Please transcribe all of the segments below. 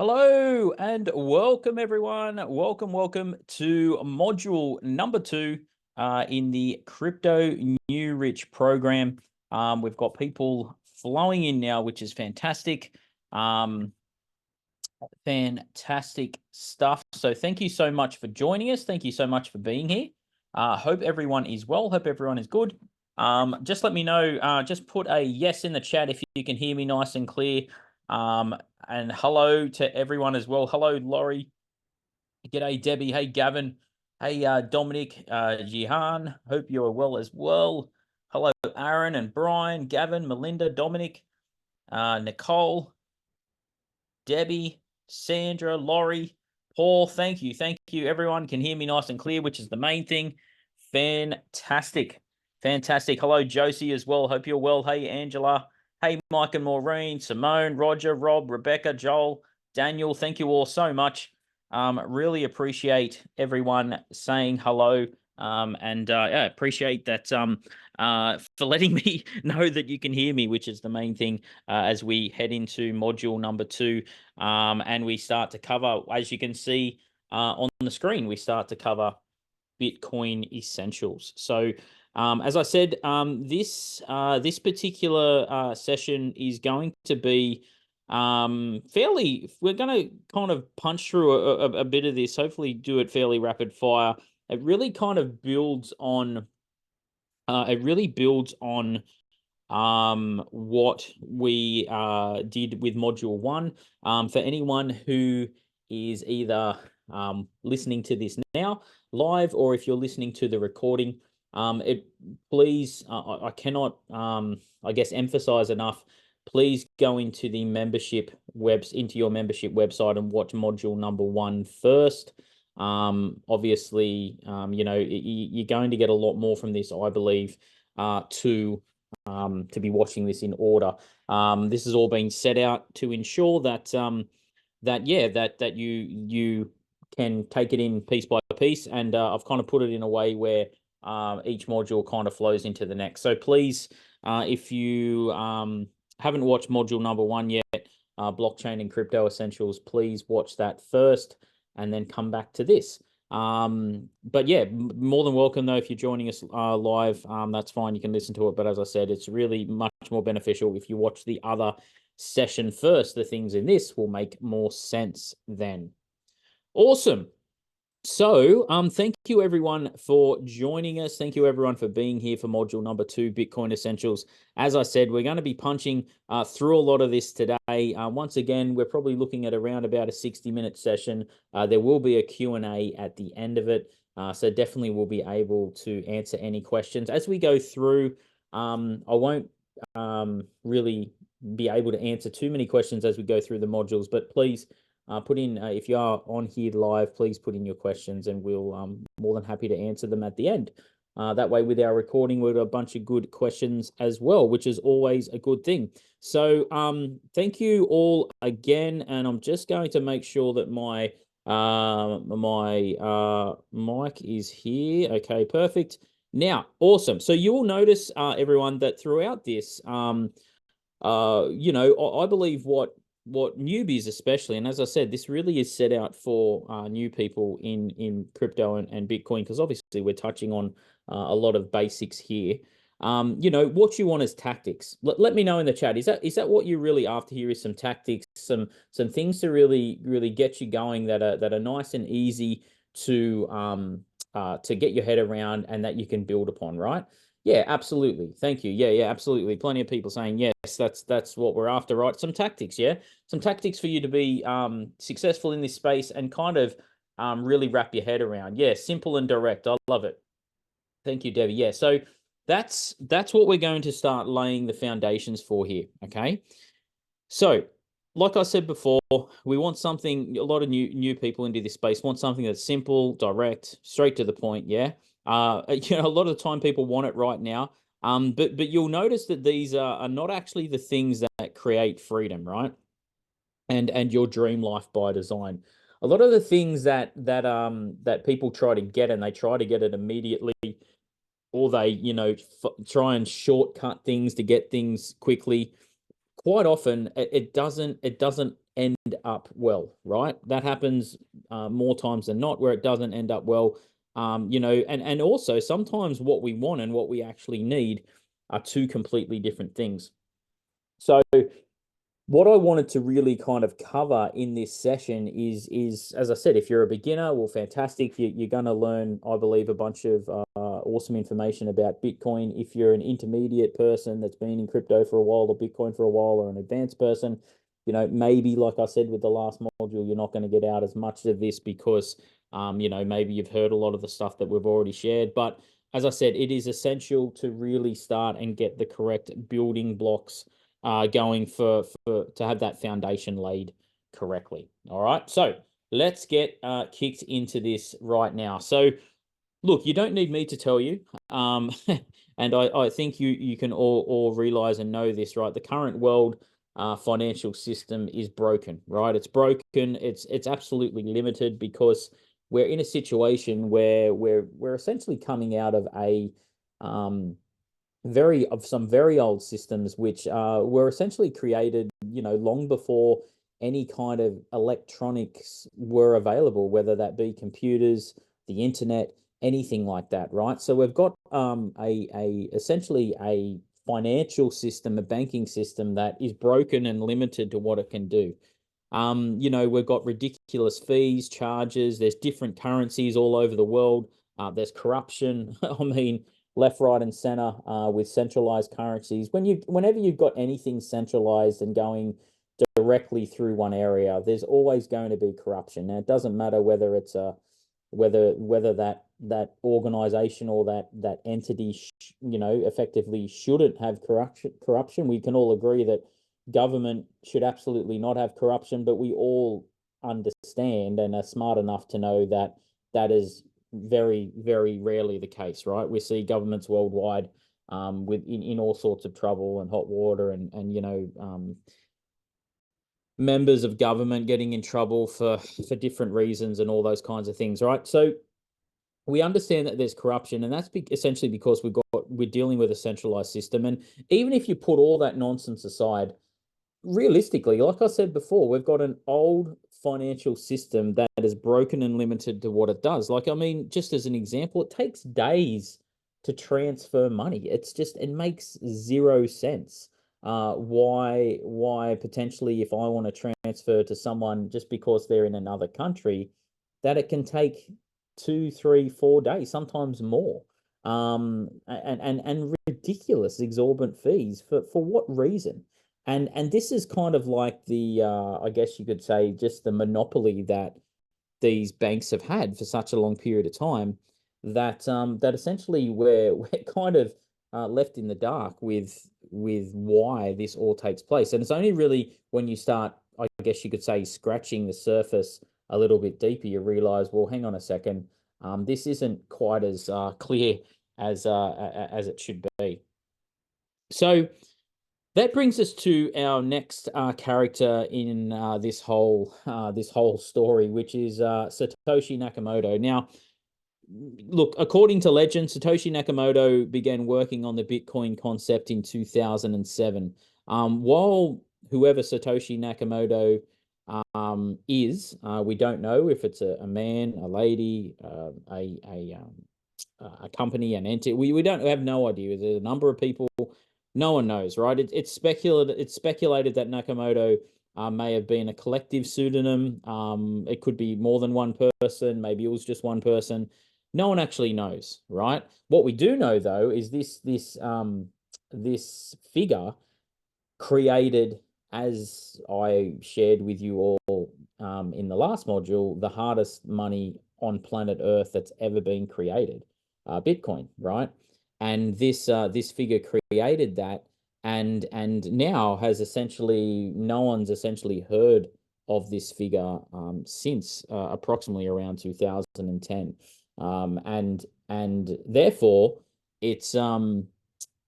Hello and welcome, everyone. Welcome to module number two in the Crypto New Rich program. We've got people flowing in now, which is fantastic. Fantastic stuff. So thank you so much for joining us. Thank you so much for being here. Hope everyone is well. Hope everyone is good. Just let me know. Just put a yes in the chat if you can hear me nice and clear. And hello to everyone as well. Hello, Laurie. G'day, Debbie. Hey, Gavin. Hey, Dominic, Jihan. Hope you are well as well. Hello, Aaron and Brian, Gavin, Melinda, Dominic, Nicole, Debbie, Sandra, Laurie, Paul. Thank you. Thank you. Everyone can hear me nice and clear, which is the main thing. Fantastic. Fantastic. Hello, Josie as well. Hope you're well. Hey, Angela. Hey, Mike and Maureen, Simone, Roger, Rob, Rebecca, Joel, Daniel. Thank you all so much. Really appreciate everyone saying hello. Yeah, appreciate that for letting me know that you can hear me, which is the main thing as we head into module number two. And we start to cover, as you can see on the screen, we start to cover Bitcoin essentials. So, as I said, this particular session is going to be fairly. We're going to kind of punch through a bit of this. Hopefully, do it fairly rapid fire. It really kind of builds on. It really builds on what we did with module one. For anyone who is either listening to this now live, or if you're listening to the recording, please, I cannot, I guess, emphasize enough. Please go into the into your membership website and watch module number one first. Obviously, you're going to get a lot more from this, I believe, to be watching this in order. This has all been set out to ensure that that you can take it in piece by piece, and I've kind of put it in a way where each module kind of flows into the next. So please, if you haven't watched module number one yet, blockchain and crypto essentials, please watch that first and then come back to this. But yeah, more than welcome though if you're joining us live. That's fine, you can listen to it. But as I said, it's really much more beneficial if you watch the other session first. The things in this will make more sense then. Awesome. So, thank you everyone for joining us. Thank you everyone for being here for module number two, Bitcoin Essentials. As I said, we're going to be punching through a lot of this today. Once again, we're probably looking at around about a 60-minute session. There will be a Q&A at the end of it. So definitely we'll be able to answer any questions. As we go through, I won't really be able to answer too many questions as we go through the modules, but please, put in, if you are on here live, please put in your questions and we'll more than happy to answer them at the end. That way with our recording, we've got a bunch of good questions as well, which is always a good thing. So thank you all again. And I'm just going to make sure that my mic is here. Okay, perfect. Now, awesome. So you will notice, everyone, that throughout this, I believe what newbies especially, and as I said, this really is set out for new people in crypto and Bitcoin, because obviously we're touching on a lot of basics here. What you want is tactics. Let me know in the chat. Is that what you're really after here? Is some tactics, some things to really get you going that are nice and easy to get your head around and that you can build upon, right? Yeah, absolutely. Thank you. Yeah, absolutely. Plenty of people saying yes, that's what we're after, right? Some tactics, yeah. Some tactics for you to be successful in this space and kind of really wrap your head around. Yeah, simple and direct. I love it. Thank you, Debbie. Yeah, so that's what we're going to start laying the foundations for here. Okay. So, like I said before, we want something. A lot of new people into this space want something that's simple, direct, straight to the point. Yeah. A lot of the time people want it right now. But you'll notice that these are not actually the things that create freedom, right? And your dream life by design. A lot of the things that people try to get, and they try to get it immediately, or they try and shortcut things to get things quickly. Quite often it doesn't end up well, right? That happens more times than not where it doesn't end up well. And also sometimes what we want and what we actually need are two completely different things. So what I wanted to really kind of cover in this session is as I said, if you're a beginner, well, fantastic. You're going to learn, I believe, a bunch of awesome information about Bitcoin. If you're an intermediate person that's been in crypto for a while, or Bitcoin for a while, or an advanced person, maybe like I said with the last module, you're not going to get out as much of this because, maybe you've heard a lot of the stuff that we've already shared. But as I said, it is essential to really start and get the correct building blocks going for to have that foundation laid correctly. All right, so let's get kicked into this right now. So look, you don't need me to tell you, and I think you can all realize and know this, right? The current world financial system is broken, right? It's broken. It's absolutely limited because we're in a situation where we're essentially coming out of some very old systems which were essentially created, long before any kind of electronics were available, whether that be computers, the internet, anything like that, right? So we've got essentially a financial system, a banking system that is broken and limited to what it can do. We've got ridiculous fees, charges. There's different currencies all over the world. There's corruption. I mean, left, right, and center with centralized currencies. Whenever you've got anything centralized and going directly through one area, there's always going to be corruption. Now, it doesn't matter whether it's whether that organization or that entity, effectively shouldn't have corruption. We can all agree that government should absolutely not have corruption, but we all understand and are smart enough to know that that is very, very rarely the case, right? We see governments worldwide in all sorts of trouble and hot water and members of government getting in trouble for different reasons and all those kinds of things, right? So we understand that there's corruption, and that's essentially because we're dealing with a centralized system. And even if you put all that nonsense aside, realistically, like I said before, we've got an old financial system that is broken and limited to what it does. Like, I mean, just as an example, it takes days to transfer money. It makes zero sense. Why potentially, if I want to transfer to someone just because they're in another country, that it can take 2, 3, 4 days, sometimes more. And ridiculous, exorbitant fees for what reason? And this is kind of like the I guess you could say just the monopoly that these banks have had for such a long period of time that essentially we're kind of left in the dark with why this all takes place. And it's only really when you start, I guess you could say, scratching the surface a little bit deeper, you realize, well, hang on a second, this isn't quite as clear as it should be. So that brings us to our next character in this whole story, which is Satoshi Nakamoto. Now, look, according to legend, Satoshi Nakamoto began working on the Bitcoin concept in 2007. While whoever Satoshi Nakamoto is, we don't know if it's a man, a lady, a company, an entity. We don't have no idea. There's a number of people. No one knows, right? It's speculated that Nakamoto may have been a collective pseudonym. It could be more than one person. Maybe it was just one person. No one actually knows, right? What we do know, though, is this figure created, as I shared with you all in the last module, the hardest money on planet Earth that's ever been created, Bitcoin, right? And this figure created that, and now has essentially no one's essentially heard of this figure since approximately around 2010, and therefore it's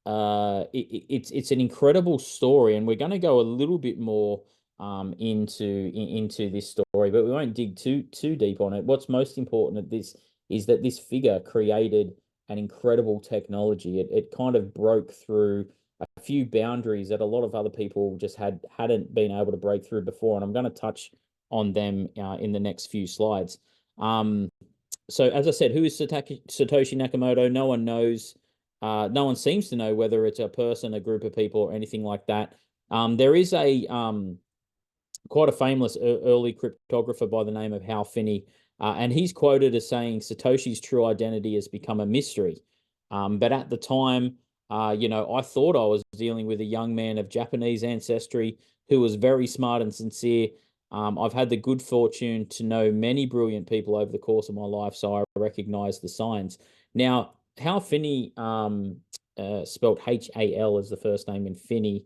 it's an incredible story, and we're going to go a little bit more into this story, but we won't dig too deep on it. What's most important at this is that this figure created an incredible technology. It kind of broke through a few boundaries that a lot of other people just hadn't been able to break through before, and I'm going to touch on them in the next few slides. So as I said, who is Satoshi Nakamoto? No one knows. No one seems to know whether it's a person, a group of people, or anything like that. There is a quite a famous early cryptographer by the name of Hal Finney, and he's quoted as saying Satoshi's true identity has become a mystery. But at the time, I thought I was dealing with a young man of Japanese ancestry who was very smart and sincere. I've had the good fortune to know many brilliant people over the course of my life, so I recognize the signs. Now, Hal Finney, spelled Hal as the first name, and Finney,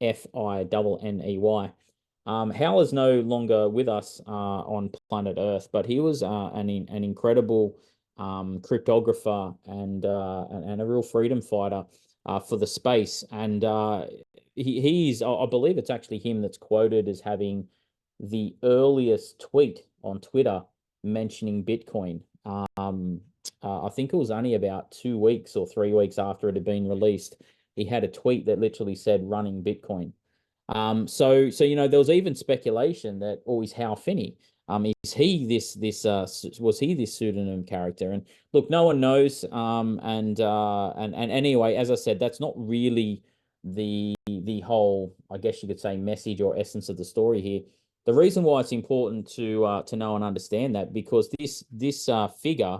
Finney. Hal is no longer with us on planet Earth, but he was an incredible cryptographer and a real freedom fighter for the space. And he's, I believe it's actually him that's quoted as having the earliest tweet on Twitter mentioning Bitcoin. I think it was only about 2 weeks or 3 weeks after it had been released. He had a tweet that literally said running Bitcoin. So there was even speculation that, oh, is Hal Finney? Is he was he this pseudonym character? And look, no one knows. And anyway, as I said, that's not really the whole, I guess you could say, message or essence of the story here. The reason why it's important to know and understand that, because this figure,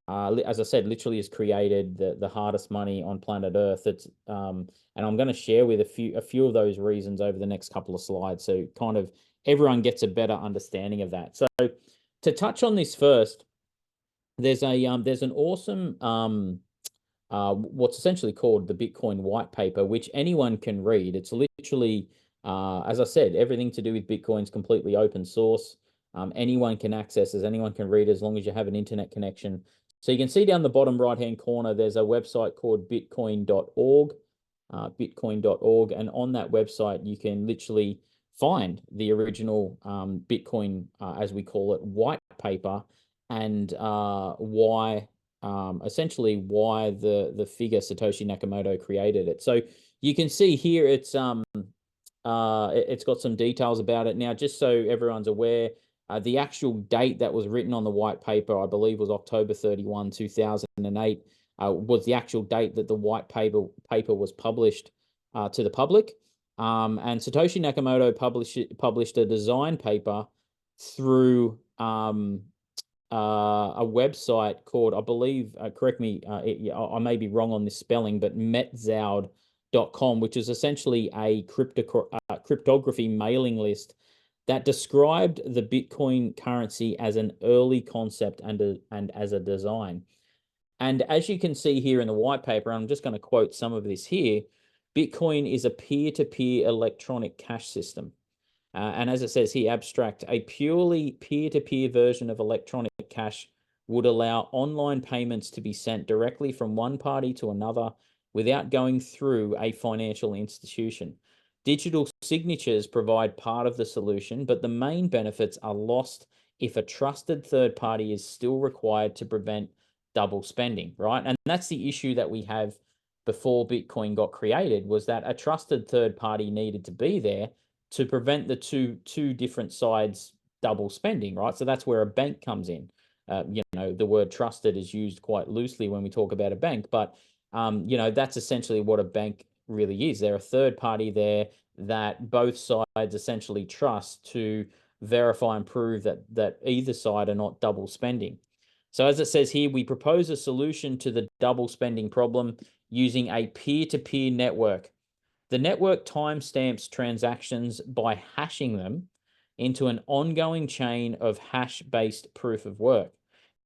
as I said, literally has created the hardest money on planet Earth. It's and I'm going to share with a few of those reasons over the next couple of slides, so kind of everyone gets a better understanding of that. So to touch on this first, there's an awesome what's essentially called the Bitcoin white paper, which anyone can read. It's literally, as I said, everything to do with Bitcoin is completely open source. Anyone can access it, anyone can read it, as long as you have an internet connection. So you can see down the bottom right-hand corner, there's a website called bitcoin.org, bitcoin.org. And on that website, you can literally find the original Bitcoin, as we call it, white paper, and why essentially why the figure Satoshi Nakamoto created it. So you can see here it's got some details about it. Now, just so everyone's aware, the actual date that was written on the white paper, I believe, was October 31, 2008, was the actual date that the white paper was published to the public. And Satoshi Nakamoto published a design paper through a website called, I believe, correct me, I may be wrong on this spelling, but metzoud.com, which is essentially a cryptography mailing list that described the Bitcoin currency as an early concept and as a design. And as you can see here in the white paper, I'm just going to quote some of this here, Bitcoin is a peer-to-peer electronic cash system. And as it says here, abstract, a purely peer-to-peer version of electronic cash would allow online payments to be sent directly from one party to another without going through a financial institution. Digital signatures provide part of the solution, but the main benefits are lost if a trusted third party is still required to prevent double spending, right? And that's the issue that we have before Bitcoin got created, was that a trusted third party needed to be there to prevent the two different sides double spending, right? So that's where a bank comes in. The word trusted is used quite loosely when we talk about a bank, but that's essentially what a bank really is. They're a third party there that both sides essentially trust to verify and prove that either side are not double spending. So as it says here, we propose a solution to the double spending problem using a peer-to-peer network. The network timestamps transactions by hashing them into an ongoing chain of hash-based proof of work.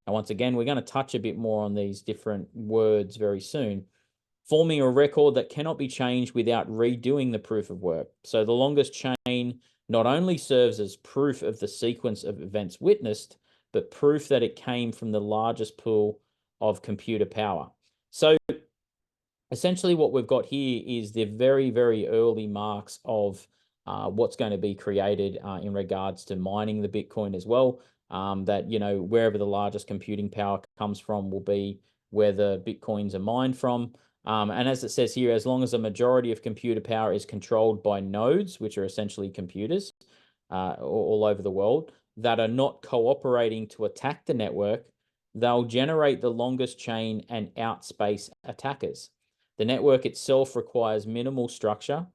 Now, once again, we're going to touch a bit more on these different words very soon, forming a record that cannot be changed without redoing the proof of work. So the longest chain not only serves as proof of the sequence of events witnessed, but proof that it came from the largest pool of computer power. So essentially what we've got here is the very, very early marks of what's going to be created in regards to mining the Bitcoin as well. That, wherever the largest computing power comes from will be where the Bitcoins are mined from. And as it says here, as long as a majority of computer power is controlled by nodes, which are essentially computers all over the world, that are not cooperating to attack the network, they'll generate the longest chain and outspace attackers. The network itself requires minimal structure.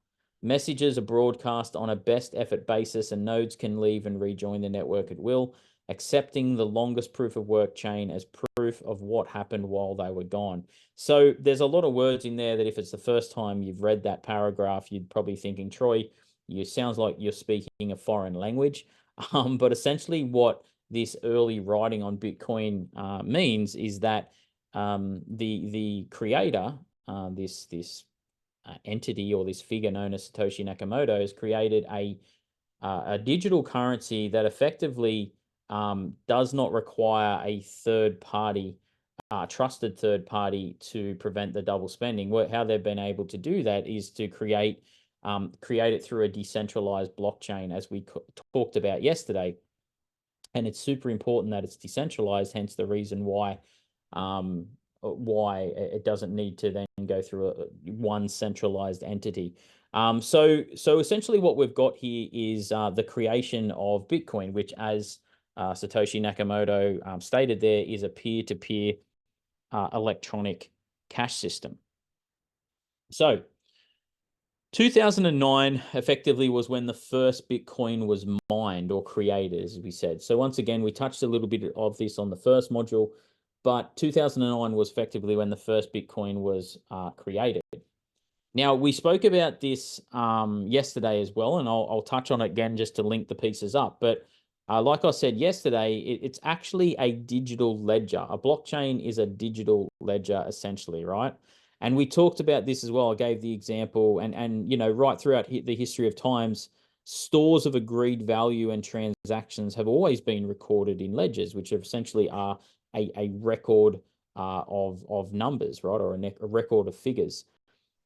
Messages are broadcast on a best effort basis, and nodes can leave and rejoin the network at will, accepting the longest proof of work chain as proof of what happened while they were gone. So there's a lot of words in there that if it's the first time you've read that paragraph, you'd probably thinking, Troy, you sounds like you're speaking a foreign language. But essentially what this early writing on Bitcoin means is that the creator, this entity or this figure known as Satoshi Nakamoto, has created a digital currency that effectively does not require a third party, trusted third party to prevent the double spending. How they've been able to do that is to create it through a decentralized blockchain, as we talked about yesterday. And it's super important that it's decentralized, hence the reason why it doesn't need to then go through one centralized entity. So essentially what we've got here is the creation of Bitcoin, which, as Satoshi Nakamoto stated there, is a peer-to-peer electronic cash system. So 2009 effectively was when the first Bitcoin was mined or created, as we said. So once again, we touched a little bit of this on the first module, but 2009 was effectively when the first Bitcoin was created. Now, we spoke about this yesterday as well, and I'll touch on it again just to link the pieces up. But like I said yesterday, it's actually a digital ledger. A blockchain is a digital ledger, essentially, right? And we talked about this as well. I gave the example, and right throughout the history of times, stores of agreed value and transactions have always been recorded in ledgers, which essentially are a record of numbers, right, or a record of figures.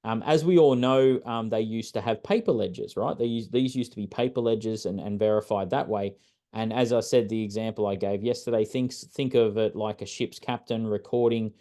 As we all know, they used to have paper ledgers, right? These used to be paper ledgers and verified that way. And as I said, the example I gave yesterday, think of it like a ship's captain recording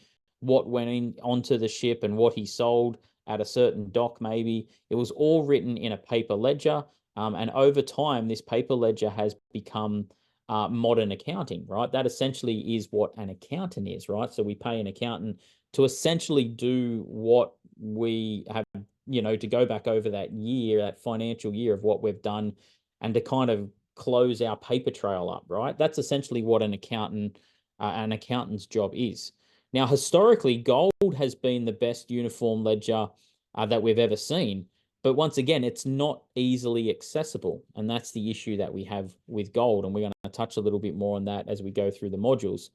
what went onto the ship and what he sold at a certain dock, maybe. It was all written in a paper ledger. And over time, this paper ledger has become modern accounting, right? That essentially is what an accountant is, right? So we pay an accountant to essentially do what we have, to go back over that year, that financial year of what we've done, and to kind of close our paper trail up, right? That's essentially what an accountant's job is. Now, historically, gold has been the best uniform ledger that we've ever seen. But once again, it's not easily accessible. And that's the issue that we have with gold. And we're going to touch a little bit more on that as we go through the modules.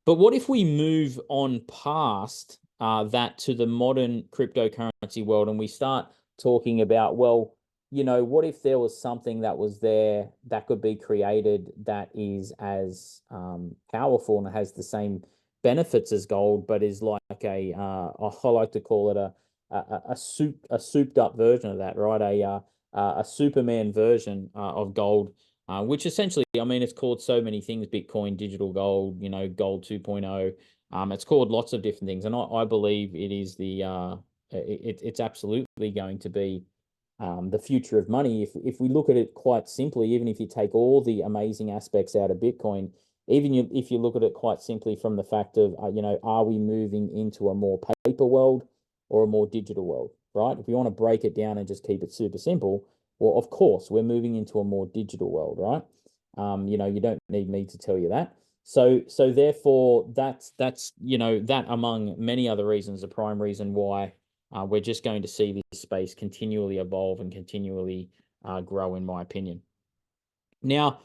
But what if we move on past that to the modern cryptocurrency world, and we start talking about, well, what if there was something that was there that could be created that is as powerful and has the same benefits as gold, but is like I like to call it a souped up version of that, right? A Superman version of gold, which essentially, I mean, it's called so many things: Bitcoin, digital gold, gold 2.0. It's called lots of different things, and I believe it is it's absolutely going to be the future of money. If we look at it quite simply, even if you take all the amazing aspects out of Bitcoin, if you look at it quite simply from the fact of, are we moving into a more paper world or a more digital world, right? If we want to break it down and just keep it super simple, well, of course, we're moving into a more digital world, right? You don't need me to tell you that. So therefore, that's that among many other reasons, the prime reason why we're just going to see this space continually evolve and continually grow, in my opinion. Now,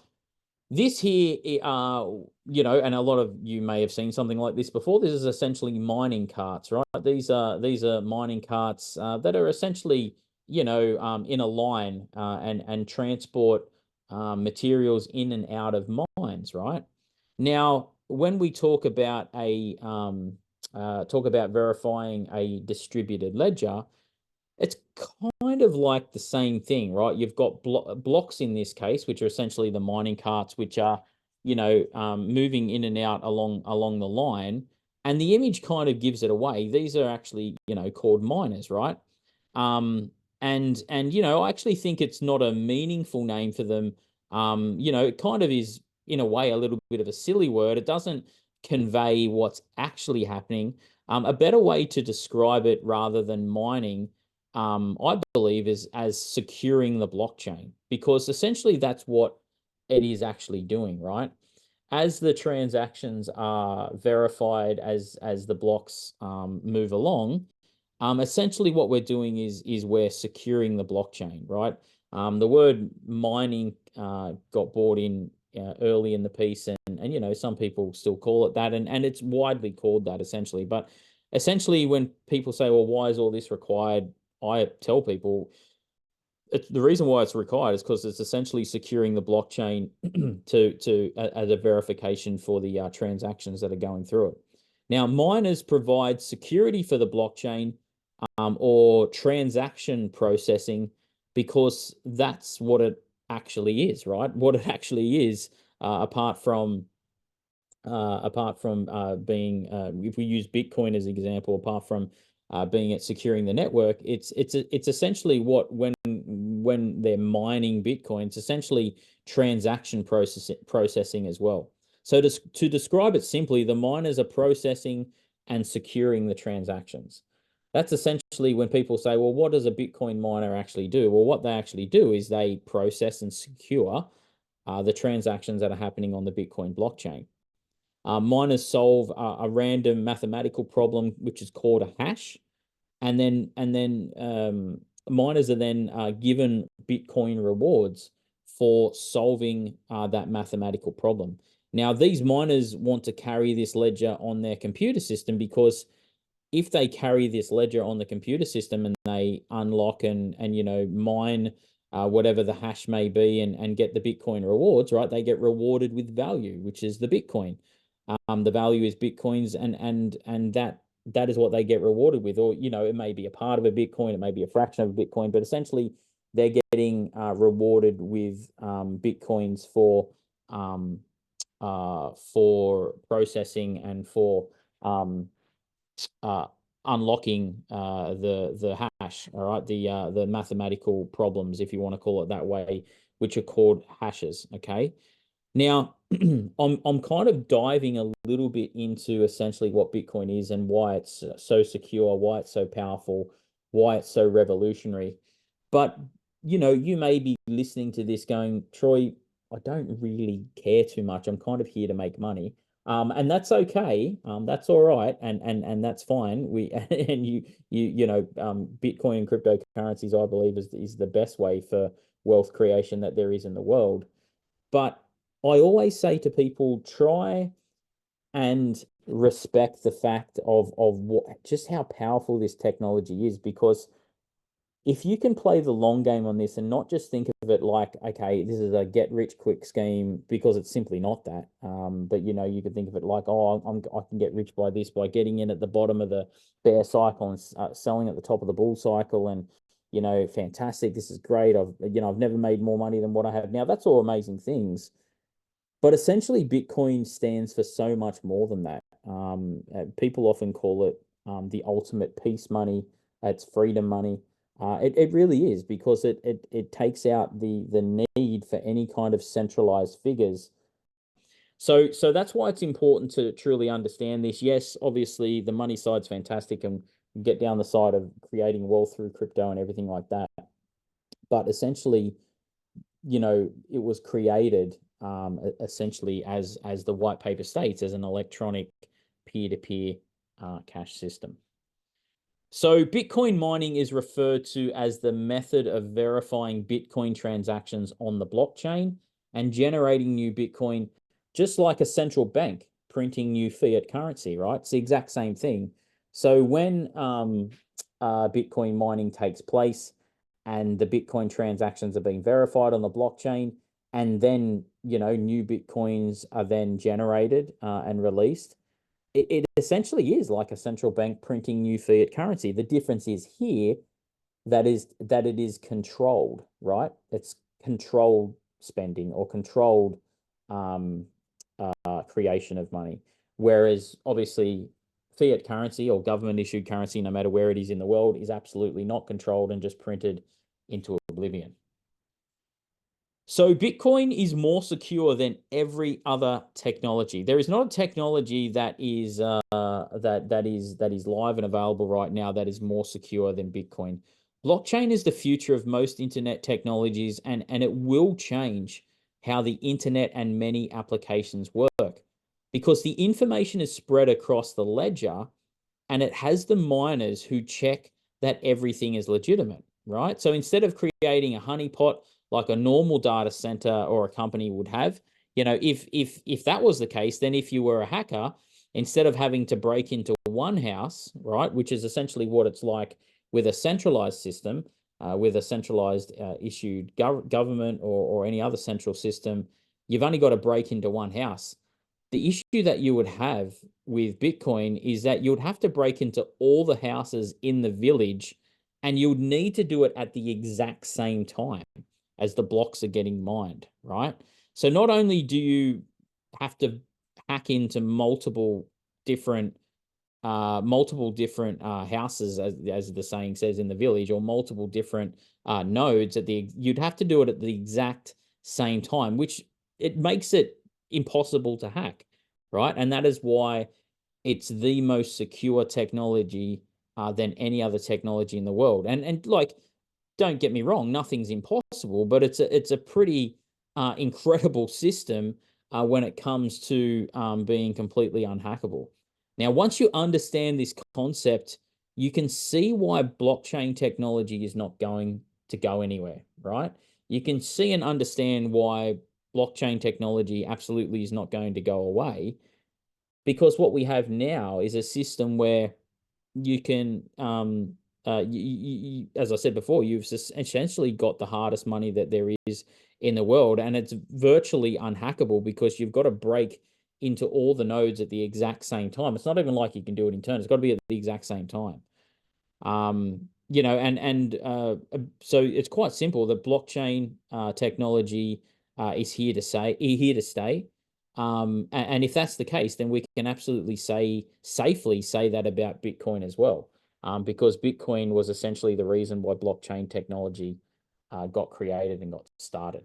this here, and a lot of you may have seen something like this before. This is essentially mining carts, right? These are mining carts that are essentially, in a line and transport materials in and out of mines, right? Now, when we talk about verifying a distributed ledger, it's kind of like the same thing, right? You've got blocks in this case, which are essentially the mining carts, which are, moving in and out along the line. And the image kind of gives it away. These are actually, called miners, right? And I actually think it's not a meaningful name for them. It kind of is in a way a little bit of a silly word. It doesn't convey what's actually happening. A better way to describe it rather than mining, I believe, is as securing the blockchain, because essentially that's what it is actually doing, right? As the transactions are verified, as the blocks move along, essentially what we're doing is we're securing the blockchain, right? The word mining got brought in early in the piece, and some people still call it that, and it's widely called that essentially. But essentially, when people say, well, why is all this required? I tell people the reason why it's required is because it's essentially securing the blockchain to as a verification for the transactions that are going through it. Now, miners provide security for the blockchain, or transaction processing, because that's what it actually is, right? What it actually is, apart from being, if we use Bitcoin as an example, apart from being at securing the network, it's essentially what, when they're mining Bitcoin, it's essentially transaction processing as well. So to describe it simply, the miners are processing and securing the transactions. That's essentially when people say, well, what does a Bitcoin miner actually do? Well, what they actually do is they process and secure the transactions that are happening on the Bitcoin blockchain. Miners solve a random mathematical problem, which is called a hash, and then miners are then given Bitcoin rewards for solving that mathematical problem. Now, these miners want to carry this ledger on their computer system, because if they carry this ledger on the computer system and they unlock and mine whatever the hash may be, and get the Bitcoin rewards, right? They get rewarded with value, which is the Bitcoin. The value is Bitcoins, and that is what they get rewarded with. Or it may be a part of a Bitcoin, it may be a fraction of a Bitcoin, but essentially they're getting rewarded with Bitcoins for processing and for uh, unlocking the hash. All right, the mathematical problems, if you want to call it that way, which are called hashes. Okay. Now, I'm kind of diving a little bit into essentially what Bitcoin is and why it's so secure, why it's so powerful, why it's so revolutionary. But you may be listening to this going, Troy, I don't really care too much. I'm kind of here to make money. And that's okay. That's all right, and that's fine. And Bitcoin and cryptocurrencies, I believe, is the best way for wealth creation that there is in the world. But I always say to people, try and respect the fact of what, just how powerful this technology is, because if you can play the long game on this and not just think of it like, okay, this is a get rich quick scheme, because it's simply not that. But you could think of it like, oh, I can get rich by this, by getting in at the bottom of the bear cycle and selling at the top of the bull cycle, and fantastic, this is great. I've never made more money than what I have now. That's all amazing things. But essentially, Bitcoin stands for so much more than that. People often call it the ultimate peace money. It's freedom money. It really is, because it takes out the need for any kind of centralized figures. So that's why it's important to truly understand this. Yes, obviously the money side's fantastic, and get down the side of creating wealth through crypto and everything like that. But essentially, it was created essentially as the white paper states, as an electronic peer-to-peer cash system. So Bitcoin mining is referred to as the method of verifying Bitcoin transactions on the blockchain and generating new Bitcoin, just like a central bank printing new fiat currency, right? It's the exact same thing. So when Bitcoin mining takes place and the Bitcoin transactions are being verified on the blockchain, and then new Bitcoins are then generated and released, it essentially is like a central bank printing new fiat currency. The difference is here that it is controlled, right? It's controlled spending, or controlled creation of money. Whereas obviously fiat currency or government issued currency, no matter where it is in the world, is absolutely not controlled and just printed into oblivion. So Bitcoin is more secure than every other technology. There is not a technology that is that is live and available right now that is more secure than Bitcoin. Blockchain is the future of most internet technologies, and it will change how the internet and many applications work, because the information is spread across the ledger, and it has the miners who check that everything is legitimate, right? So instead of creating a honeypot like a normal data center or a company would have, if that was the case, then if you were a hacker, instead of having to break into one house, right, which is essentially what it's like with a centralized system, with a centralized issued government or any other central system, you've only got to break into one house. The issue that you would have with Bitcoin is that you would have to break into all the houses in the village, and you would need to do it at the exact same time as the blocks are getting mined, right? So not only do you have to hack into multiple different houses, as the saying says, in the village, or multiple different nodes you'd have to do it at the exact same time, which it makes it impossible to hack, right? And that is why it's the most secure technology than any other technology in the world. And like, don't get me wrong, nothing's impossible, but it's a pretty incredible system when it comes to being completely unhackable. Now, once you understand this concept, you can see why blockchain technology is not going to go anywhere, right? You can see and understand why blockchain technology absolutely is not going to go away, because what we have now is a system where you can, as I said before, you've essentially got the hardest money that there is in the world, and it's virtually unhackable because you've got to break into all the nodes at the exact same time. It's not even like you can do it in turn. It's got to be at the exact same time. So it's quite simple. The blockchain technology is here to stay. And if that's the case, then we can absolutely safely say that about Bitcoin as well, because Bitcoin was essentially the reason why blockchain technology got created and got started.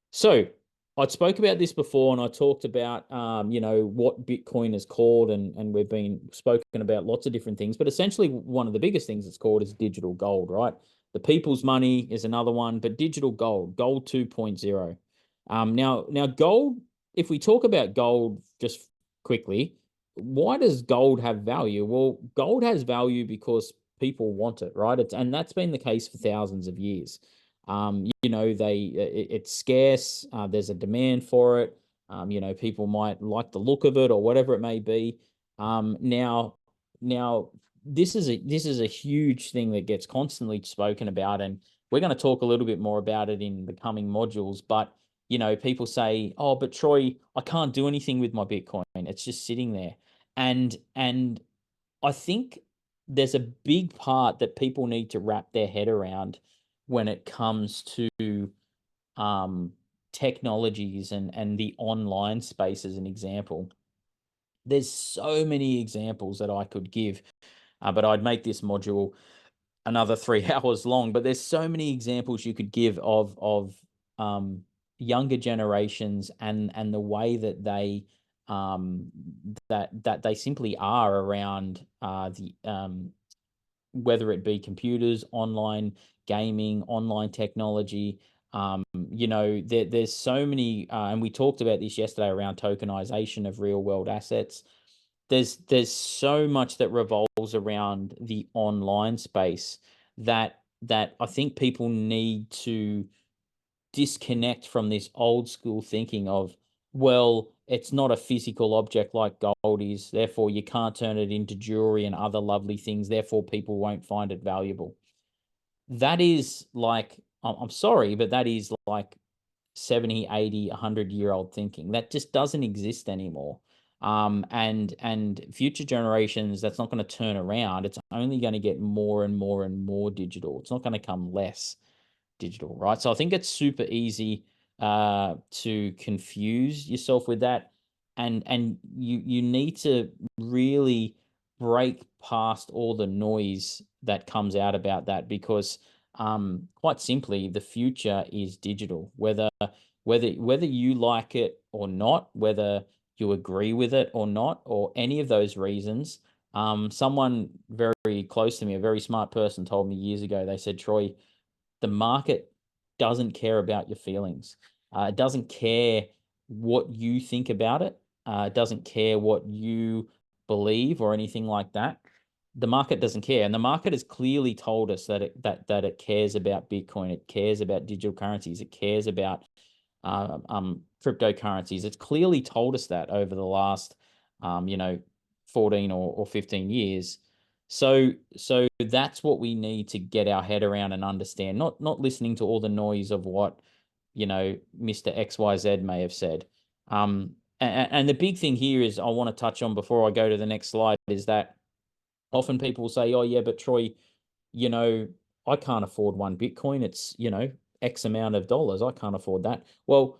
So I spoke about this before, and I talked about what Bitcoin is called, and we've been spoken about lots of different things, but essentially one of the biggest things it's called is digital gold, right? The people's money is another one, but digital gold 2.0. Now gold, if we talk about gold just quickly, why does gold have value? Well, gold has value because people want it, right? And that's been the case for thousands of years. It's scarce. There's a demand for it. People might like the look of it or whatever it may be. Now, this is a huge thing that gets constantly spoken about, and we're going to talk a little bit more about it in the coming modules. But people say, "Oh, but Troy, I can't do anything with my Bitcoin. It's just sitting there." And I think there's a big part that people need to wrap their head around when it comes to technologies and the online space as an example. There's so many examples that I could give, but I'd make this module another 3 hours long. But there's so many examples you could give of younger generations and the way that they that they simply are around whether it be computers, online gaming, online technology. There's so many, and we talked about this yesterday around tokenization of real world assets. There's so much that revolves around the online space that I think people need to disconnect from this old school thinking of, well, it's not a physical object like gold is, therefore you can't turn it into jewelry and other lovely things, therefore people won't find it valuable. That is like, I'm sorry, but that is like 70, 80, 100-year-old thinking. That just doesn't exist anymore. And future generations, that's not going to turn around. It's only going to get more and more and more digital. It's not going to come less digital, right? So I think it's super easy to confuse yourself with that. and you need to really break past all the noise that comes out about that, because quite simply the future is digital, whether you like it or not, whether you agree with it or not, or any of those reasons. Someone very close to me, a very smart person, told me years ago, they said, Troy, the market doesn't care about your feelings. It doesn't care what you think about it. It doesn't care what you believe or anything like that. The market doesn't care, and the market has clearly told us that it cares about Bitcoin. It cares about digital currencies. It cares about cryptocurrencies. It's clearly told us that over the last 14 or 15 years. So that's what we need to get our head around and understand, not listening to all the noise of what, Mr. XYZ may have said. And the big thing here is I want to touch on before I go to the next slide is that often people say, oh yeah, but Troy, I can't afford one Bitcoin. It's, X amount of dollars. I can't afford that. Well,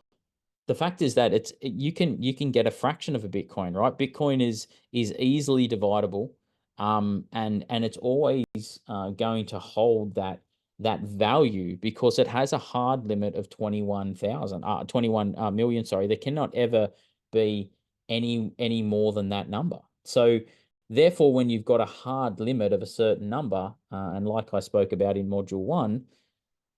the fact is that you can get a fraction of a Bitcoin, right? Bitcoin is easily dividable, and it's always going to hold that value because it has a hard limit of 21 million. Sorry, there cannot ever be any more than that number. So therefore, when you've got a hard limit of a certain number, and like I spoke about in module 1,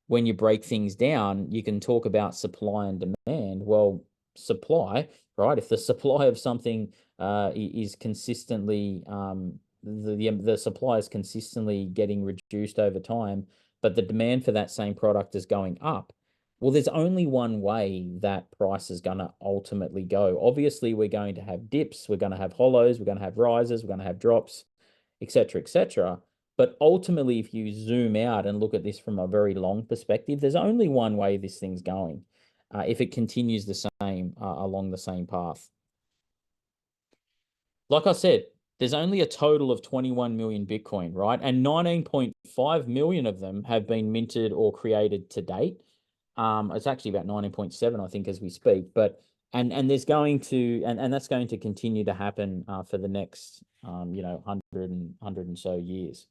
when you break things down, you can talk about supply and demand. Well, supply, right? If the supply of something is consistently the supply is consistently getting reduced over time, but the demand for that same product is going up. Well, there's only one way that price is going to ultimately go. Obviously, we're going to have dips, we're going to have hollows, we're going to have rises, we're going to have drops, etc., etc. But ultimately, if you zoom out and look at this from a very long perspective, there's only one way this thing's going, if it continues the same along the same path. Like I said, there's only a total of 21 million Bitcoin, right? And 19.5 million of them have been minted or created to date. It's actually about 19.7, I think, as we speak. But and there's going to and that's going to continue to happen for the next 100 and so years.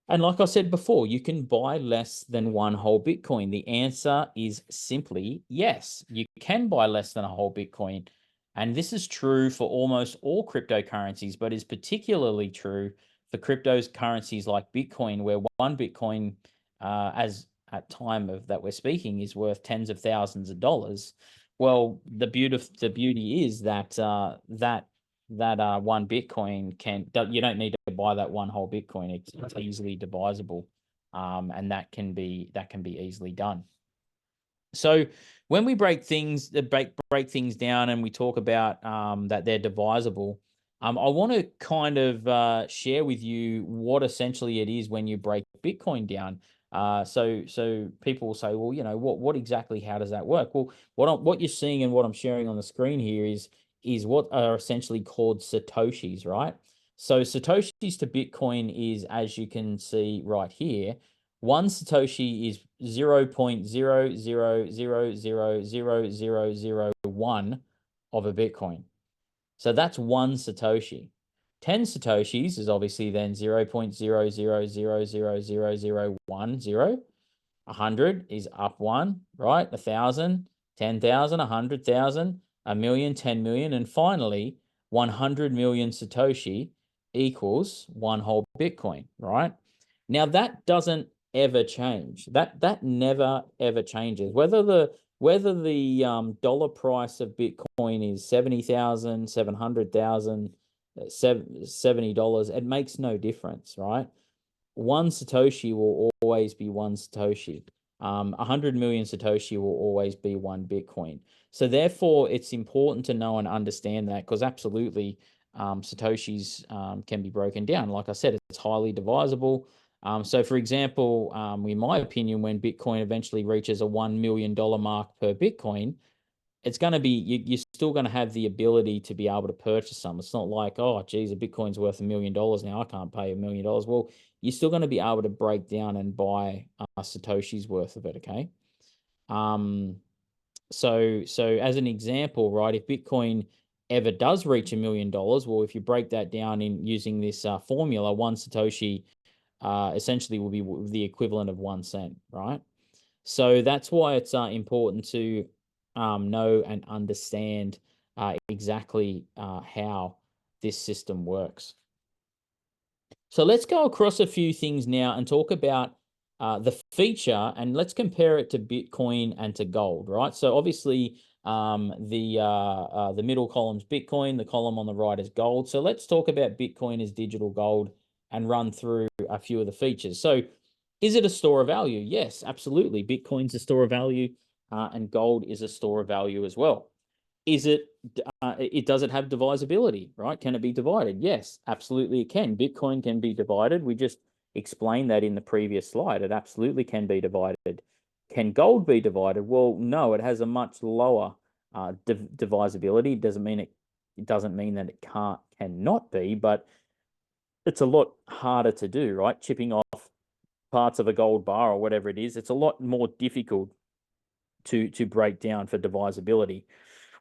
And like I said before, you can buy less than one whole Bitcoin. The answer is simply yes. You can buy less than a whole Bitcoin. And this is true for almost all cryptocurrencies, but is particularly true for cryptocurrencies like Bitcoin, where one Bitcoin, as at time of that we're speaking, is worth tens of thousands of dollars. Well, the beauty is that one Bitcoin you don't need to buy that one whole Bitcoin. It's easily divisible, and that can be easily done. So when we break things down and we talk about that they're divisible, I want to kind of share with you what essentially it is when you break Bitcoin down. So people will say, well, what exactly, how does that work? Well, what you're seeing and what I'm sharing on the screen here is what are essentially called Satoshis, right? So Satoshis to Bitcoin is, as you can see right here, one Satoshi is 0.000000001 of a Bitcoin. So that's one Satoshi. 10 Satoshis is obviously then 0.000000010. 100 is up one, right? 1,000, 10,000, 100,000, a million, 10 million, and finally 100 million Satoshi equals one whole Bitcoin, right? Now that doesn't ever change. That never ever changes. Whether the dollar price of Bitcoin is 70,000, 700,000, $70, it makes no difference, right? One Satoshi will always be one Satoshi. 100 million Satoshi will always be one Bitcoin. So therefore, it's important to know and understand that, because absolutely, Satoshis can be broken down. Like I said, it's highly divisible. So for example, in my opinion, when Bitcoin eventually reaches a $1 million mark per Bitcoin, it's going to be, you're still going to have the ability to be able to purchase some. It's not like, oh, geez, a Bitcoin's worth $1 million now, I can't pay $1 million. Well, you're still going to be able to break down and buy Satoshi's worth of it, okay? So as an example, right, if Bitcoin ever does reach $1 million, well, if you break that down in using this formula, one Satoshi essentially will be the equivalent of 1 cent, right? So that's why it's important to know and understand exactly how this system works. So let's go across a few things now and talk about the feature, and let's compare it to Bitcoin and to gold, right? So obviously the middle column's Bitcoin, the column on the right is gold. So let's talk about Bitcoin as digital gold and run through a few of the features. So is it a store of value? Yes, absolutely. Bitcoin's a store of value, and gold is a store of value as well. Is it, does it have divisibility, right? Can it be divided? Yes, absolutely it can. Bitcoin can be divided. We just explained that in the previous slide. It absolutely can be divided. Can gold be divided? Well, no, it has a much lower divisibility. It doesn't mean that it cannot be, but it's a lot harder to do, right? Chipping off parts of a gold bar or whatever it is, it's a lot more difficult to break down for divisibility.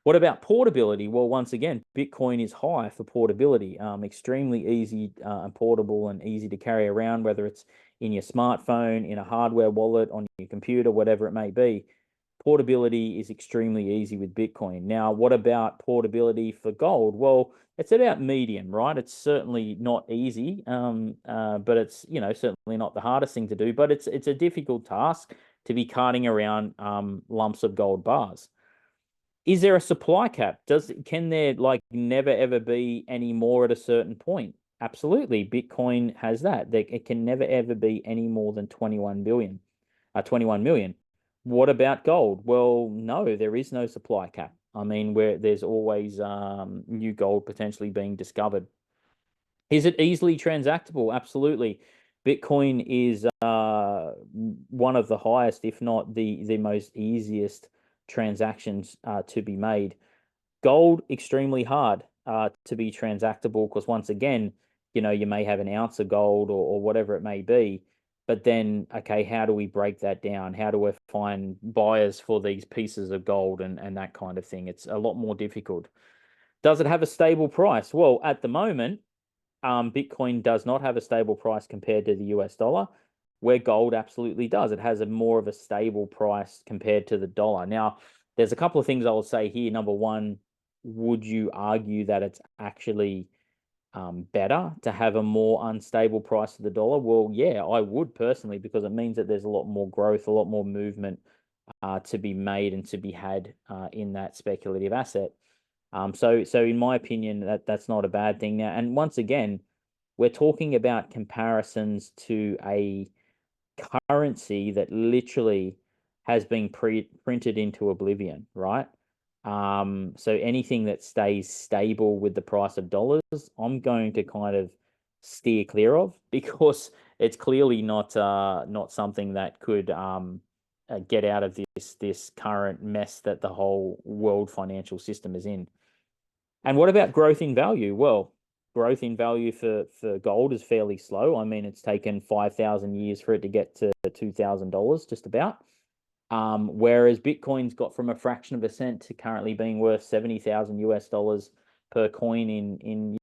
What about portability? Well, once again, Bitcoin is high for portability, extremely easy and portable and easy to carry around, whether it's in your smartphone, in a hardware wallet, on your computer, whatever it may be. Portability is extremely easy with Bitcoin. Now, what about portability for gold? Well, it's about medium, right? It's certainly not easy, but it's certainly not the hardest thing to do. But it's a difficult task to be carting around lumps of gold bars. Is there a supply cap? Can there like never ever be any more at a certain point? Absolutely. Bitcoin has that. It can never ever be any more than 21 million. What about gold? Well, no, there is no supply cap. I mean, where there's always new gold potentially being discovered. Is it easily transactable? Absolutely. Bitcoin is one of the highest, if not the most easiest transactions to be made. Gold, extremely hard to be transactable because once again, you may have an ounce of gold or whatever it may be. But then, okay, how do we break that down? How do we find buyers for these pieces of gold and that kind of thing? It's a lot more difficult. Does it have a stable price? Well, at the moment, Bitcoin does not have a stable price compared to the US dollar, where gold absolutely does. It has a more of a stable price compared to the dollar. Now, there's a couple of things I will say here. Number one, would you argue that it's actually better to have a more unstable price of the dollar? Well, yeah, I would personally, because it means that there's a lot more growth, a lot more movement to be made and to be had in that speculative asset. So in my opinion, that's not a bad thing now. And once again, we're talking about comparisons to a currency that literally has been printed into oblivion, right? So anything that stays stable with the price of dollars, I'm going to kind of steer clear of because it's clearly not something that could get out of this current mess that the whole world financial system is in. And what about growth in value? Well, growth in value for gold is fairly slow. I mean, it's taken 5,000 years for it to get to $2,000, just about. Whereas Bitcoin's got from a fraction of a cent to currently being worth 70,000 US dollars per coin in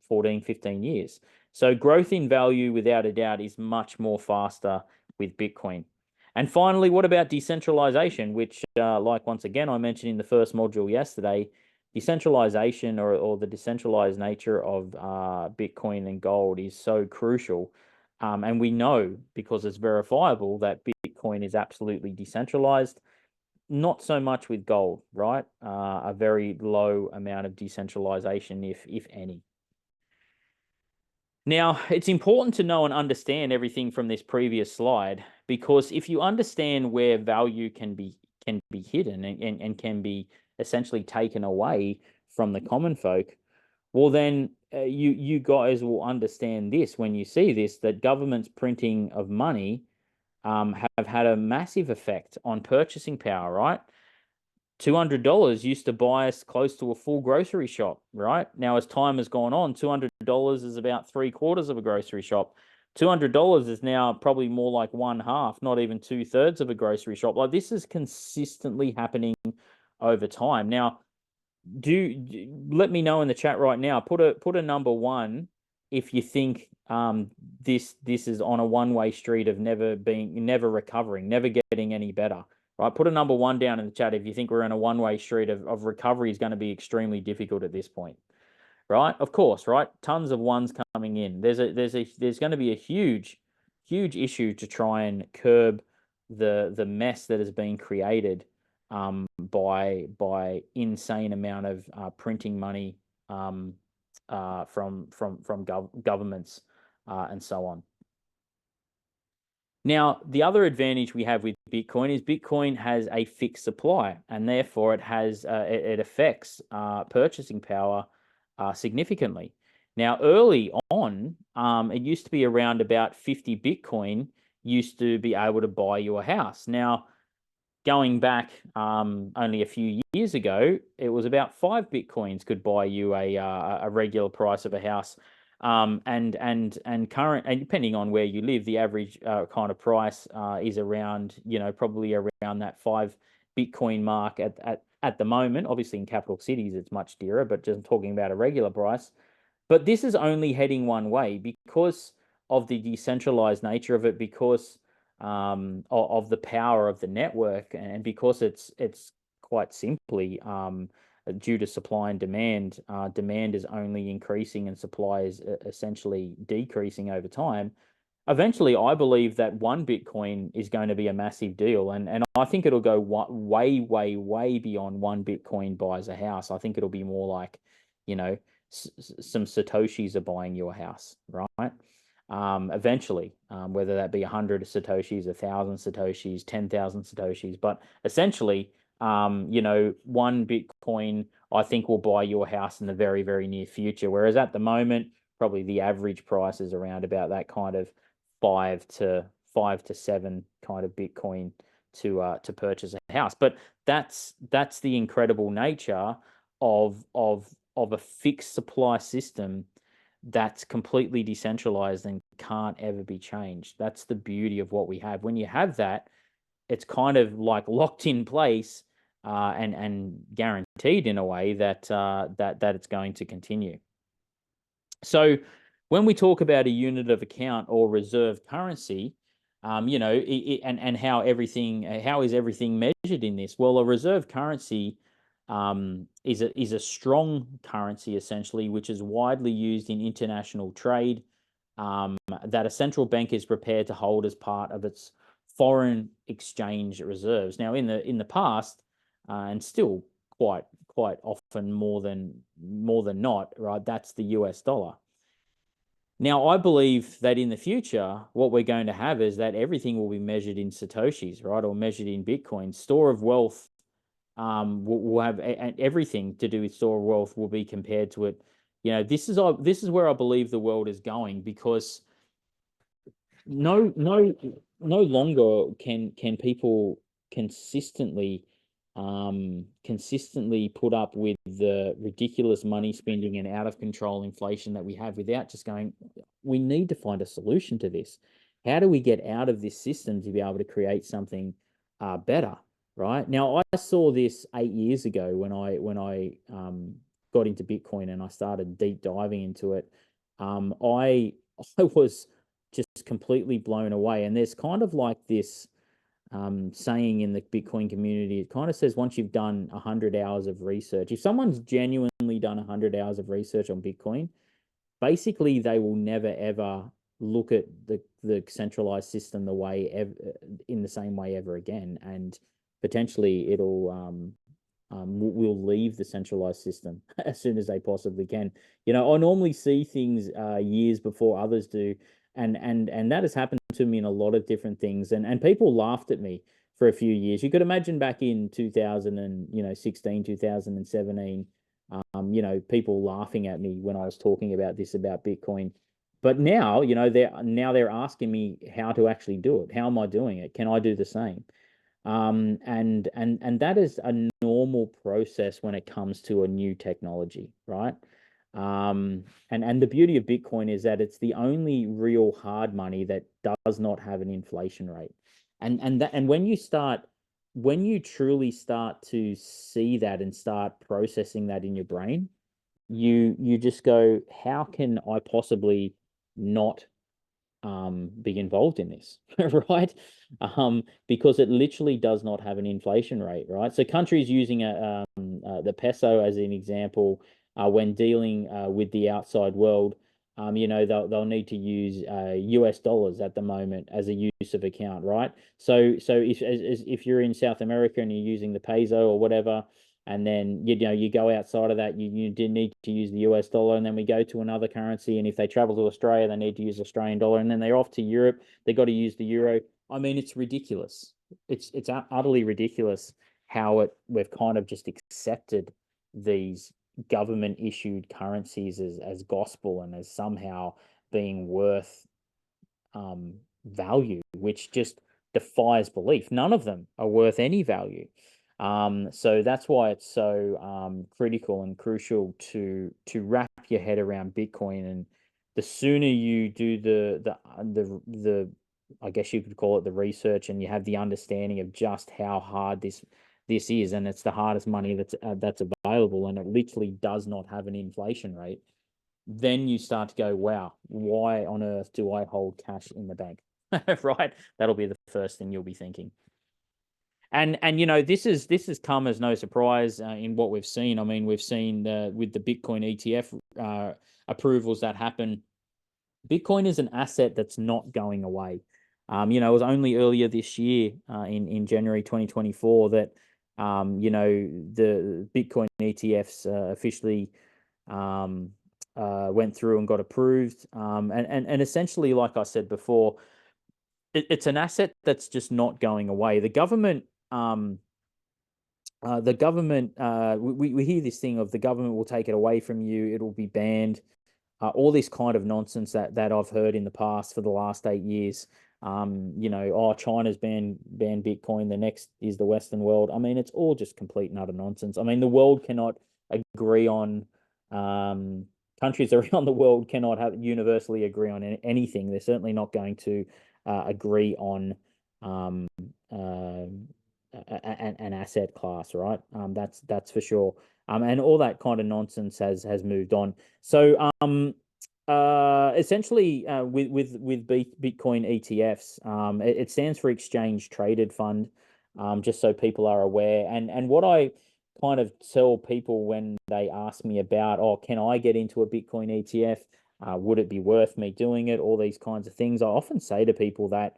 14, 15 years. So growth in value, without a doubt, is much more faster with Bitcoin. And finally, what about decentralization, which, like once again, I mentioned in the first module yesterday, decentralization or the decentralized nature of Bitcoin and gold is so crucial. And we know because it's verifiable that Bitcoin is absolutely decentralized. Not so much with gold, right? A very low amount of decentralization, if any. Now, it's important to know and understand everything from this previous slide, because if you understand where value can be hidden and can be essentially taken away from the common folk, well, then you guys will understand this when you see this, that government's printing of money have had a massive effect on purchasing power, right? $200 used to buy us close to a full grocery shop, right? Now, as time has gone on, $200 is about 3/4 of a grocery shop. $200 is now probably more like one half, not even 2/3 of a grocery shop. Like, this is consistently happening over time. Now, let me know in the chat right now. Put a number one if you think this is on a one-way street of never recovering, never getting any better. Right? Put a number one down in the chat if you think we're in a one-way street of recovery is going to be extremely difficult at this point. Right? Of course, right? Tons of ones coming in. There's going to be a huge issue to try and curb the mess that has been created by insane amount of printing money from governments and so on. Now, the other advantage we have with Bitcoin is Bitcoin has a fixed supply, and therefore it affects purchasing power significantly. Now, early on, it used to be around about 50 Bitcoin used to be able to buy you a house. Now, going back only a few years ago, it was about 5 Bitcoins could buy you a regular price of a house. And depending on where you live, the average kind of price is around, probably around that 5 Bitcoin mark at the moment. Obviously, in capital cities, it's much dearer, but just talking about a regular price. But this is only heading one way because of the decentralized nature of it, because of the power of the network, and because it's quite simply due to supply and demand. Demand is only increasing and supply is essentially decreasing over time. Eventually, I believe that 1 Bitcoin is going to be a massive deal, and I think it'll go way beyond 1 Bitcoin buys a house. I think it'll be more like, some Satoshis are buying your house, right? Eventually, whether that be 100 Satoshis, 1,000 Satoshis, 10,000 Satoshis, but essentially, 1 Bitcoin, I think, will buy your house in the very, very near future. Whereas at the moment, probably the average price is around about that kind of 5 to 7 kind of Bitcoin to purchase a house. But that's the incredible nature of a fixed supply system that's completely decentralized and can't ever be changed. That's the beauty of what we have. When you have that, it's kind of like locked in place and guaranteed in a way that it's going to continue. So when we talk about a unit of account or reserve currency, and how is everything measured in this? Well, a reserve currency is a strong currency, essentially, which is widely used in international trade, that a central bank is prepared to hold as part of its foreign exchange reserves. Now, in the past, and still quite often more than not, right? That's the US dollar. Now, I believe that in the future, what we're going to have is that everything will be measured in Satoshis, right, or measured in Bitcoin. Store of wealth will have everything to do with store of wealth will be compared to it. This is where I believe the world is going, because no longer can people consistently put up with the ridiculous money spending and out of control inflation that we have without just going, we need to find a solution to this. How do we get out of this system to be able to create something better? Right now, I saw this 8 years ago when I got into Bitcoin and I started deep diving into it. I was just completely blown away. And there's kind of like this saying in the Bitcoin community. It kind of says, once you've done 100 hours of research, if someone's genuinely done 100 hours of research on Bitcoin, basically they will never ever look at the centralized system in the same way ever again, and potentially it'll will leave the centralized system as soon as they possibly can. I normally see things years before others do, and that has happened to me in a lot of different things, and people laughed at me for a few years. You could imagine back in 2016, 2017, people laughing at me when I was talking about Bitcoin. But now, they're asking me how to actually do it. How am I doing it? Can I do the same? And that is a normal process when it comes to a new technology, right? And the beauty of Bitcoin is that it's the only real hard money that does not have an inflation rate. And when you start when you truly start to see that and start processing that in your brain, you just go, how can I possibly not be involved in this, right? Because it literally does not have an inflation rate, right? So countries using the peso as an example, when dealing with the outside world, they'll need to use US dollars at the moment as a use of account, right? So if you're in South America and you're using the peso or whatever, and then you go outside of that, you did need to use the US dollar, and then we go to another currency, and if they travel to Australia, they need to use Australian dollar, and then they're off to Europe, they got to use the euro. I mean, it's ridiculous. It's utterly ridiculous how we've kind of just accepted these government issued currencies as gospel and as somehow being worth value, which just defies belief. None of them are worth any value. So that's why it's so critical and crucial to wrap your head around Bitcoin. And the sooner you do the I guess you could call it the research, and you have the understanding of just how hard this is, and it's the hardest money that's available, and it literally does not have an inflation rate, then you start to go, wow, why on earth do I hold cash in the bank? Right? That'll be the first thing you'll be thinking. And this has come as no surprise in what we've seen. I mean, we've seen with the Bitcoin ETF approvals that happen. Bitcoin is an asset that's not going away. It was only earlier this year, in January 2024, that the Bitcoin ETFs officially went through and got approved. And essentially, like I said before, it's an asset that's just not going away. The government we hear this thing of the government will take it away from you, it'll be banned, all this kind of nonsense that I've heard in the past for the last 8 years. China's banned Bitcoin, the next is the Western world. I mean, it's all just complete and utter nonsense. I mean, the world cannot agree on countries around the world cannot have universally agree on anything. They're certainly not going to agree on an asset class, right? That's for sure. And all that kind of nonsense has moved on. So essentially, with Bitcoin ETFs, it stands for Exchange Traded Fund. Just so people are aware. And what I kind of tell people when they ask me about, oh, can I get into a Bitcoin ETF? Would it be worth me doing it? All these kinds of things. I often say to people that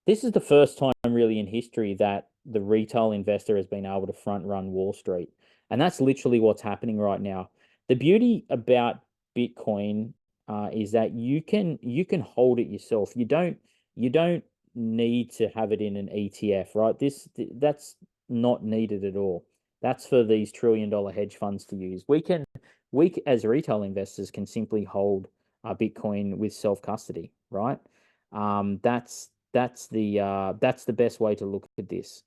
this is the first time really in history that the retail investor has been able to front run Wall Street. And that's literally what's happening right now. The beauty about Bitcoin is that you can hold it yourself. You don't need to have it in an ETF, right? That's not needed at all. That's for these $1 trillion hedge funds to use. We as retail investors can simply hold Bitcoin with self custody, right? That's the best way to look at this.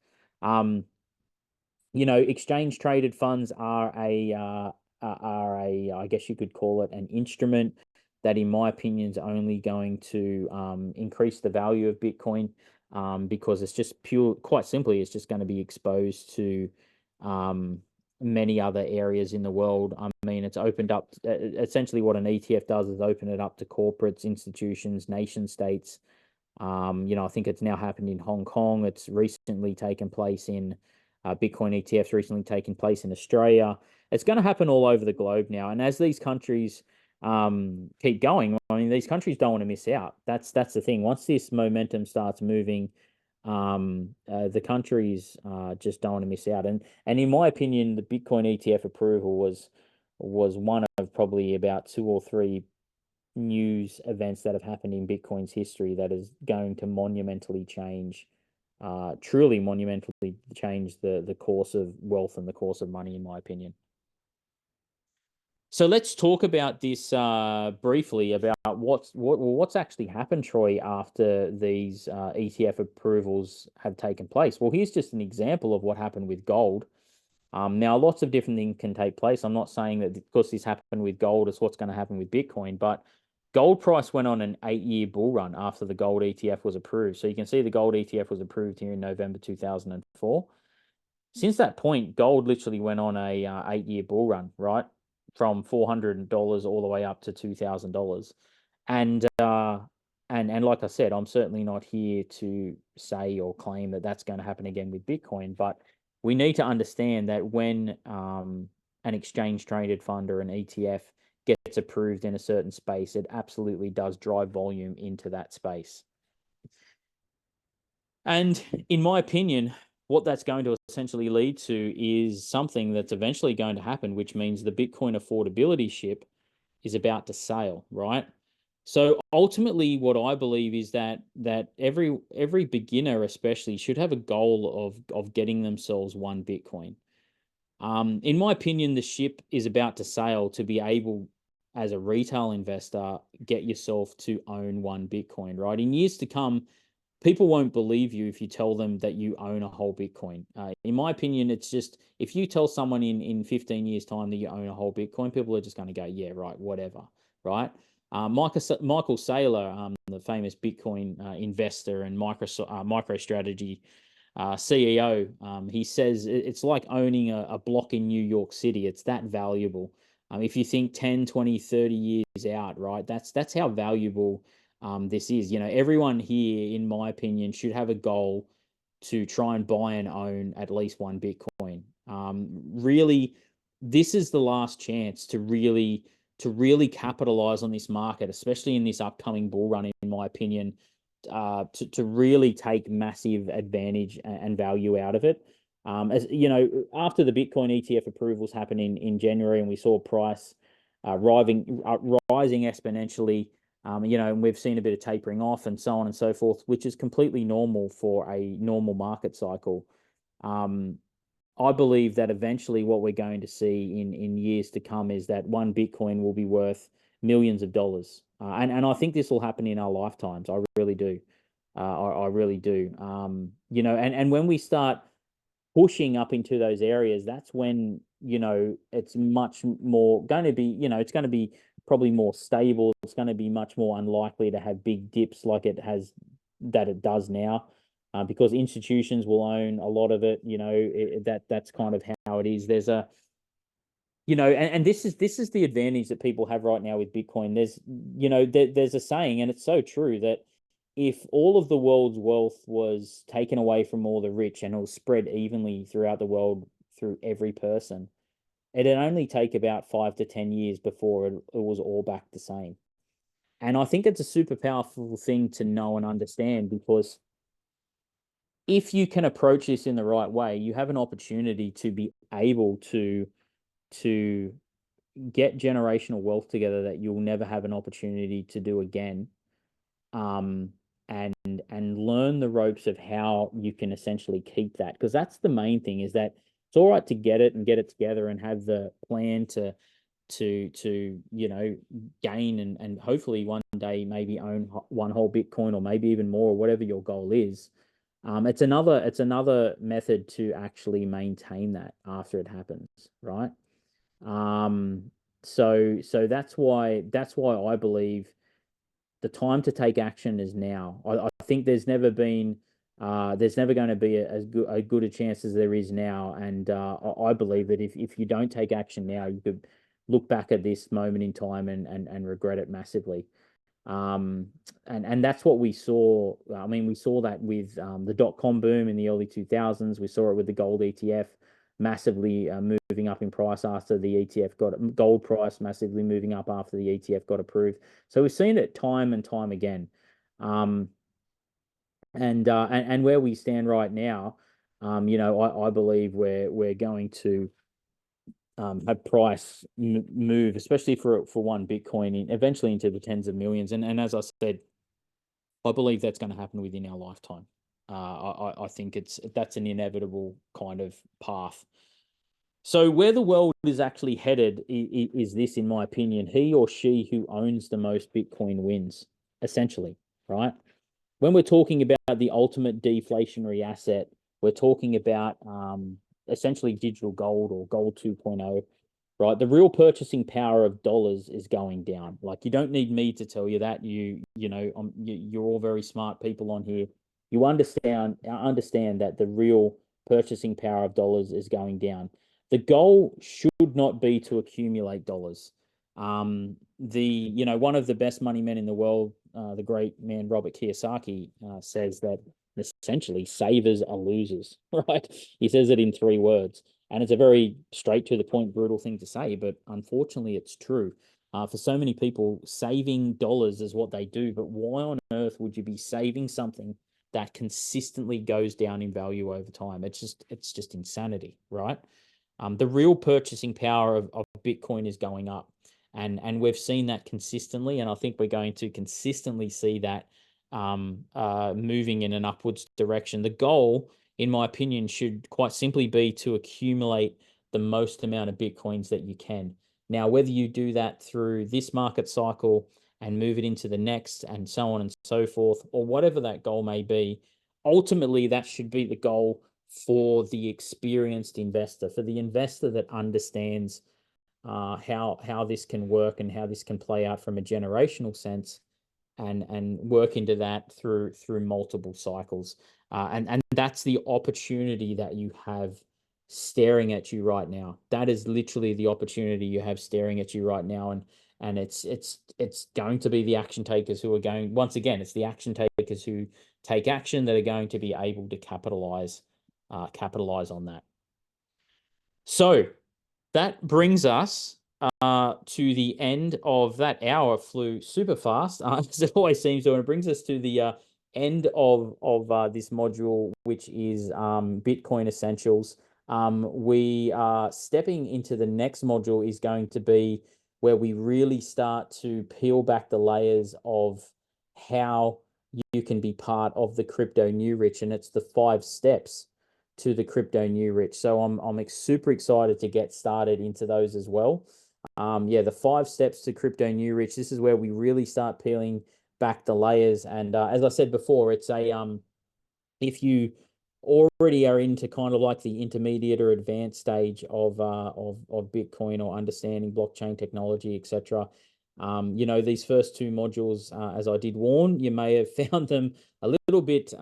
Exchange traded funds are a I guess you could call it an instrument that, in my opinion, is only going to increase the value of Bitcoin, because it's just quite simply, it's just going to be exposed to many other areas in the world. I mean, it's opened up, essentially what an ETF does is open it up to corporates, institutions, nation states. I think it's now happened in Hong Kong. It's recently taken place in Bitcoin ETFs recently taken place in Australia. It's going to happen all over the globe now. And as these countries keep going, I mean, these countries don't want to miss out. That's the thing. Once this momentum starts moving, the countries just don't want to miss out. And in my opinion, the Bitcoin ETF approval was one of probably about two or three news events that have happened in Bitcoin's history that is going to monumentally change, truly monumentally change the course of wealth and the course of money, in my opinion. So let's talk about this briefly about what's actually happened, Troy, after these ETF approvals have taken place. Well, here's just an example of what happened with gold. Now, lots of different things can take place. I'm not saying that because this happened with gold, it's what's going to happen with Bitcoin, but Gold price went on an 8-year bull run after the gold ETF was approved. So you can see the gold ETF was approved here in November 2004. Since that point, gold literally went on a 8-year bull run, right? From $400 all the way up to $2,000. And like I said, I'm certainly not here to say or claim that that's going to happen again with Bitcoin, but we need to understand that when an exchange traded fund or an ETF gets approved in a certain space, it absolutely does drive volume into that space. And in my opinion, what that's going to essentially lead to is something that's eventually going to happen, which means the Bitcoin affordability ship is about to sail, right? So ultimately, what I believe is that every beginner, especially, should have a goal of getting themselves one Bitcoin. In my opinion, the ship is about to sail to be able, as a retail investor, get yourself to own one Bitcoin, right? In years to come, people won't believe you if you tell them that you own a whole Bitcoin. In my opinion, it's just, if you tell someone in 15 years' time that you own a whole Bitcoin, people are just going to go, yeah, right, whatever, right? Michael Saylor, the famous Bitcoin investor and MicroStrategy CEO, he says it's like owning a block in New York City. It's that valuable. If you think 10, 20, 30 years out, right, that's how valuable this is. Everyone here, in my opinion, should have a goal to try and buy and own at least one Bitcoin. Really, this is the last chance to really capitalize on this market, especially in this upcoming bull run, in my opinion, to really take massive advantage and value out of it. As you know, after the Bitcoin ETF approvals happened in January, and we saw price rising exponentially. And we've seen a bit of tapering off and so on and so forth, which is completely normal for a normal market cycle. I believe that eventually what we're going to see in years to come is that one Bitcoin will be worth millions of dollars. And I think this will happen in our lifetimes. I really do. I really do. And when we start pushing up into those areas, that's when, it's much more going to be, it's going to be probably more stable. It's going to be much more unlikely to have big dips like it does now, because institutions will own a lot of it. That's kind of how it is. There's a, and this is the advantage that people have right now with Bitcoin. There's a saying, and it's so true, that if all of the world's wealth was taken away from all the rich and it was spread evenly throughout the world through every person, it'd only take about 5 to 10 years before it was all back the same. And I think it's a super powerful thing to know and understand, because if you can approach this in the right way, you have an opportunity to be able to get generational wealth together that you'll never have an opportunity to do again. And learn the ropes of how you can essentially keep that, because that's the main thing, is that it's all right to get it and get it together and have the plan to gain and hopefully one day maybe own one whole Bitcoin, or maybe even more, or whatever your goal is. It's another method to actually maintain that after it happens, right? So that's why I believe the time to take action is now. I think there's never going to be as good a chance as there is now. And I believe that if you don't take action now, you could look back at this moment in time and regret it massively. And that's what we saw. I mean, we saw that with the dot-com boom in the early 2000s. We saw it with the gold ETF massively moving up in price after the ETF gold price massively moving up after the ETF got approved. So we've seen it time and time again. And where we stand right now, I believe we're going to have price move, especially for one Bitcoin, eventually into the tens of millions. And as I said, I believe that's going to happen within our lifetime. I think that's an inevitable kind of path. So where the world is actually headed is this, in my opinion: he or she who owns the most Bitcoin wins, essentially, right? When we're talking about the ultimate deflationary asset, we're talking about essentially digital gold or gold 2.0, right? The real purchasing power of dollars is going down. Like, you don't need me to tell you that. You're all very smart people on here. You understand that the real purchasing power of dollars is going down. The goal should not be to accumulate dollars. One of the best money men in the world, the great man Robert Kiyosaki, says that essentially savers are losers, right? He says it in 3 words. And it's a very straight to the point, brutal thing to say, but unfortunately, it's true. For so many people, saving dollars is what they do. But why on earth would you be saving something that consistently goes down in value over time? It's just insanity, right? The real purchasing power of Bitcoin is going up, and we've seen that consistently, and I think we're going to consistently see that moving in an upwards direction. The goal, in my opinion, should quite simply be to accumulate the most amount of Bitcoins that you can. Now, whether you do that through this market cycle and move it into the next and so on and so forth, or whatever that goal may be, ultimately that should be the goal for the experienced investor, for the investor that understands how this can work and how this can play out from a generational sense, and work into that through multiple cycles. And that's the opportunity that you have staring at you right now. That is literally the opportunity you have staring at you right now. And it's going to be the action takers who are going, once again, it's the action takers who take action that are going to be able to capitalize on that. So that brings us to the end of that hour. Flew super fast, as it always seems to, and it brings us to the end of this module, which is Bitcoin Essentials. We are stepping into the next module is going to be where we really start to peel back the layers of how you can be part of the crypto new rich, and it's the 5 steps to the crypto new rich. So I'm super excited to get started into those as well. The 5 steps to crypto new rich. This is where we really start peeling back the layers. And as I said before, it's a if you already are into kind of like the intermediate or advanced stage of Bitcoin or understanding blockchain technology, etc. These first 2 modules, as I did warn, you may have found them a little bit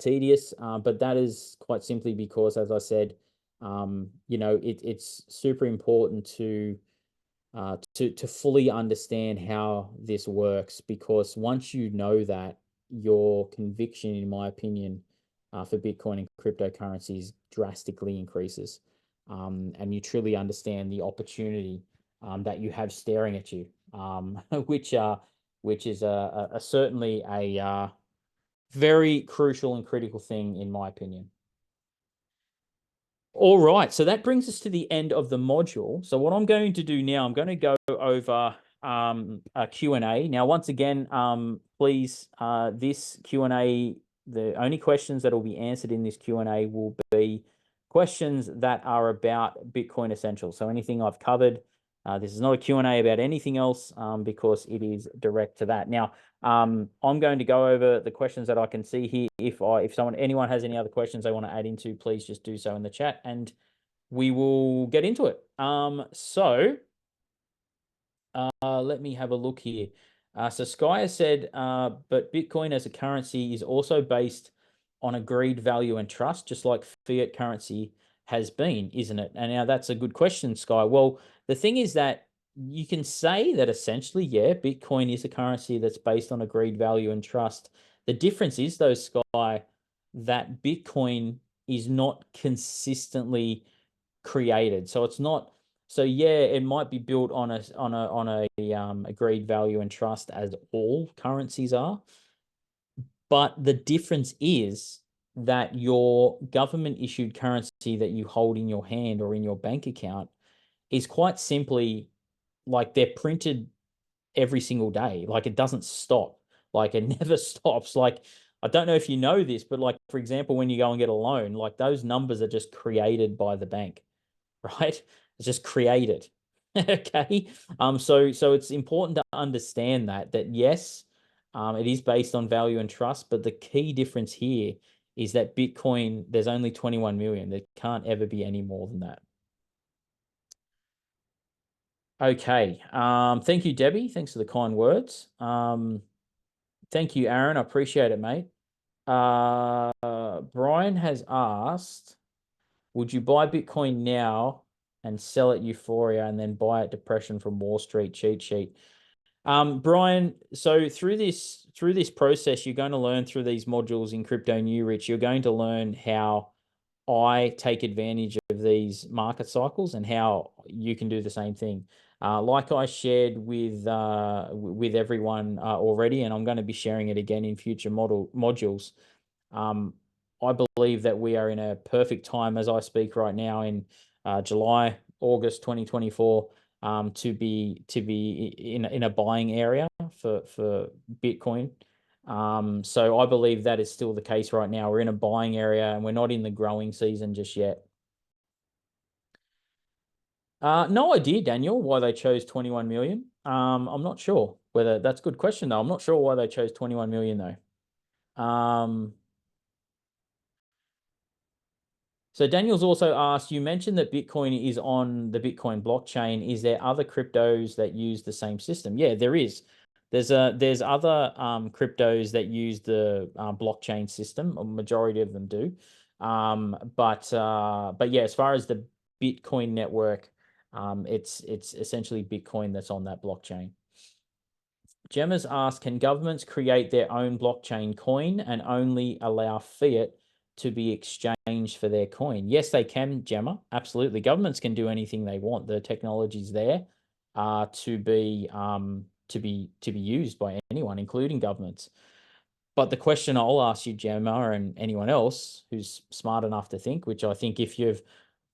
tedious, but that is quite simply because, as I said, it's super important to fully understand how this works, because once you know that, your conviction, in my opinion, for Bitcoin and cryptocurrencies drastically increases, and you truly understand the opportunity that you have staring at you, which is certainly a very crucial and critical thing, in my opinion. All right, so that brings us to the end of the module. So what I'm going to do now, I'm going to go over a Q&A. Now, once again, please, this Q&A, the only questions that will be answered in this Q&A will be questions that are about Bitcoin Essentials. So anything I've covered, this is not a Q&A about anything else, because it is direct to that. Now, I'm going to go over the questions that I can see here. If anyone has any other questions they want to add into, please just do so in the chat, and we will get into it. Let me have a look here. So Sky has said, but Bitcoin as a currency is also based on agreed value and trust, just like fiat currency has been, isn't it? And now that's a good question, Sky. Well, the thing is that you can say that essentially, yeah, Bitcoin is a currency that's based on agreed value and trust. The difference is, though, Sky, that Bitcoin is not consistently created. So it's not. So yeah, it might be built on a agreed value and trust, as all currencies are. But the difference is that your government issued currency that you hold in your hand or in your bank account is quite simply, like, they're printed every single day. Like, it doesn't stop. Like, it never stops. Like, I don't know if you know this, but like, for example, when you go and get a loan, like, those numbers are just created by the bank, right? It's just created. Okay. So it's important to understand that yes, it is based on value and trust, but the key difference here is that Bitcoin, there's only 21 million. There can't ever be any more than that. Okay. Thank you, Debbie. Thanks for the kind words. Thank you, Aaron. I appreciate it, mate. Brian has asked, would you buy Bitcoin now and sell at Euphoria and then buy at Depression from Wall Street cheat sheet? Brian, so through this process, you're going to learn through these modules in Crypto New Rich, you're going to learn how I take advantage of these market cycles and how you can do the same thing. Like I shared with everyone already, and I'm going to be sharing it again in future modules. I believe that we are in a perfect time as I speak right now in July, August 2024, to be in a buying area for Bitcoin. So I believe that is still the case right now. We're in a buying area and we're not in the growing season just yet. No idea, Daniel, why they chose 21 million. I'm not sure whether that's a good question though. I'm not sure why they chose 21 million though. So Daniel's also asked, you mentioned that Bitcoin is on the Bitcoin blockchain. Is there other cryptos that use the same system? Yeah, there is. There's other cryptos that use the blockchain system. A majority of them do. But yeah, as far as the Bitcoin network, it's essentially Bitcoin that's on that blockchain. Gemma's asked, can governments create their own blockchain coin and only allow fiat to be exchanged for their coin? Yes, they can, Gemma. Absolutely. Governments can do anything they want. The technology's there to be used by anyone, including governments. But the question I'll ask you, Gemma, and anyone else who's smart enough to think, which I think if you've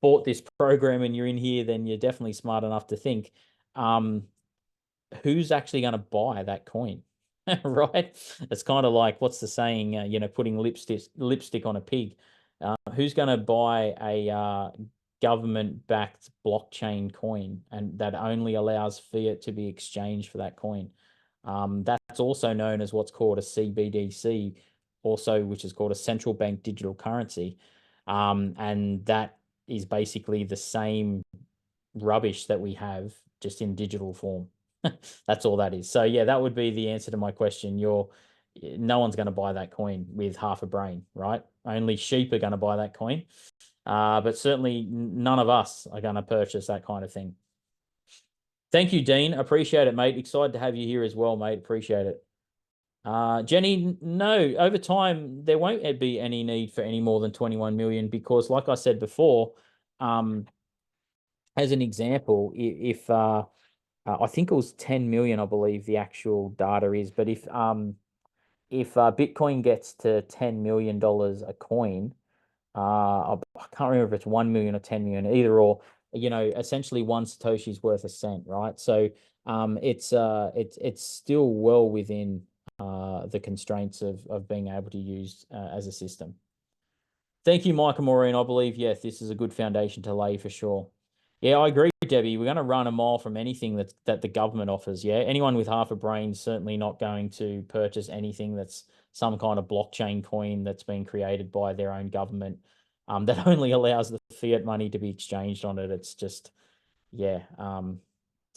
bought this program and you're in here, then you're definitely smart enough to think. Who's actually going to buy that coin? Right? It's kind of like, what's the saying? Putting lipstick on a pig. Who's going to buy a government-backed blockchain coin and that only allows fiat to be exchanged for that coin? That's also known as what's called a CBDC, also which is called a central bank digital currency, and that is basically the same rubbish that we have just in digital form. That's all that is. So yeah, that would be the answer to my question. No one's going to buy that coin with half a brain, right? Only sheep are going to buy that coin. But certainly none of us are going to purchase that kind of thing. Thank you, Dean. Appreciate it, mate. Excited to have you here as well, mate. Appreciate it. Jenny, no, over time, there won't be any need for any more than 21 million because like I said before, as an example, if I think it was 10 million, I believe the actual data is, but if Bitcoin gets to $10 million a coin, I can't remember if it's 1 million or 10 million, either or, essentially one Satoshi's worth a cent, right? So it's still well within the constraints of being able to use as a system. Thank you, Michael Maureen. I believe, yes, this is a good foundation to lay for sure. Yeah, I agree, Debbie. We're going to run a mile from anything that the government offers. Yeah, anyone with half a brain is certainly not going to purchase anything that's some kind of blockchain coin that's been created by their own government that only allows the fiat money to be exchanged on it. It's just, yeah,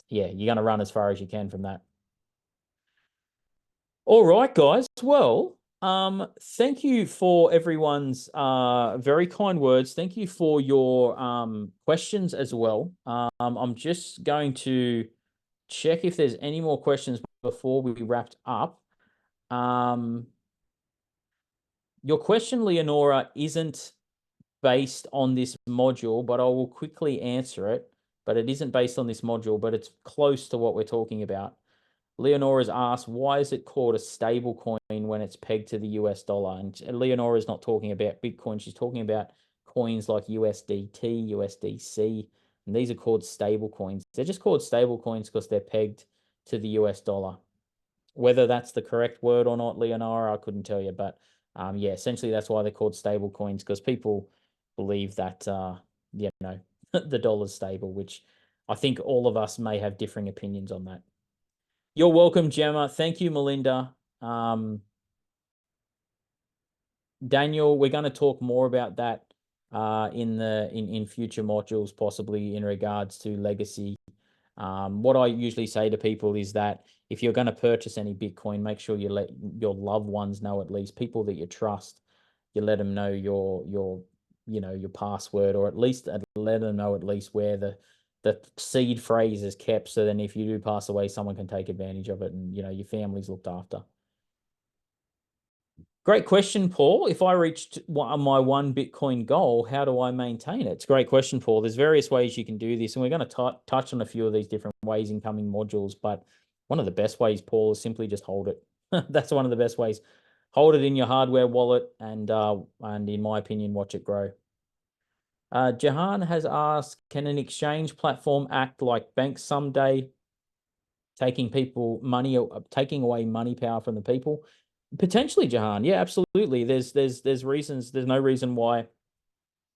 you're going to run as far as you can from that. All right, guys. Well, thank you for everyone's very kind words. Thank you for your questions as well. I'm just going to check if there's any more questions before we wrapped up. Your question, Leonora, isn't based on this module, but I will quickly answer it. But it isn't based on this module, but it's close to what we're talking about. Leonora's asked, why is it called a stable coin when it's pegged to the US dollar? And Leonora's not talking about Bitcoin. She's talking about coins like USDT, USDC, and these are called stable coins. They're just called stable coins because they're pegged to the US dollar. Whether that's the correct word or not, Leonora, I couldn't tell you. But yeah, essentially that's why they're called stable coins, because people believe that, the dollar's stable, which I think all of us may have differing opinions on that. You're welcome, Gemma. Thank you, Melinda. Daniel, we're going to talk more about that in future modules, possibly in regards to legacy What I usually say to people is that if you're going to purchase any Bitcoin, make sure you let your loved ones know, at least people that you trust. You let them know your password, or at least let them know at least where the seed phrase is kept. So then if you do pass away, someone can take advantage of it, and your family's looked after. Great question, Paul. If I reached my 1 Bitcoin goal, how do I maintain it? It's a great question, Paul. There's various ways you can do this, and we're going to touch on a few of these different ways in coming modules. But one of the best ways, Paul, is simply just hold it. That's one of the best ways. Hold it in your hardware wallet, and in my opinion, watch it grow. Jahan has asked, can an exchange platform act like banks someday, taking away money power from the people? Potentially, Jahan. Yeah, absolutely. There's reasons. There's no reason why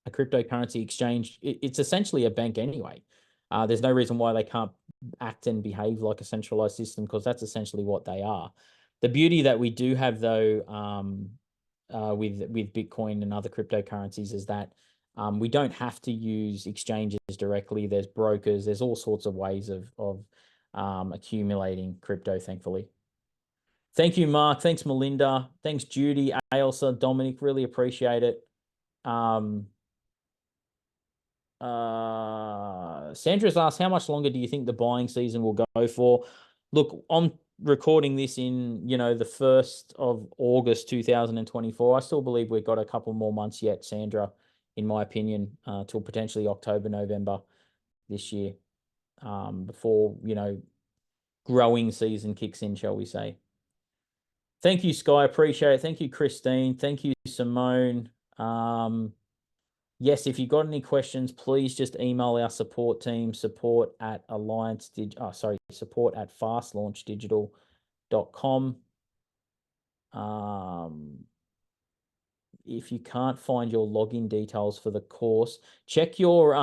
a cryptocurrency exchange, it's essentially a bank anyway. There's no reason why they can't act and behave like a centralized system, because that's essentially what they are. The beauty that we do have, though, with Bitcoin and other cryptocurrencies is that we don't have to use exchanges directly. There's brokers. There's all sorts of ways of accumulating crypto, thankfully. Thank you, Mark. Thanks, Melinda. Thanks, Judy, Ailsa, Dominic. Really appreciate it. Sandra's asked, how much longer do you think the buying season will go for? Look, I'm recording this in, the 1st of August 2024. I still believe we've got a couple more months yet, Sandra, in my opinion, till potentially October, November this year, before, growing season kicks in, shall we say. Thank you, Sky. Appreciate it. Thank you, Christine. Thank you, Simone. Yes, if you've got any questions, please just email our support team, support at fastlaunchdigital.com. If you can't find your login details for the course, check your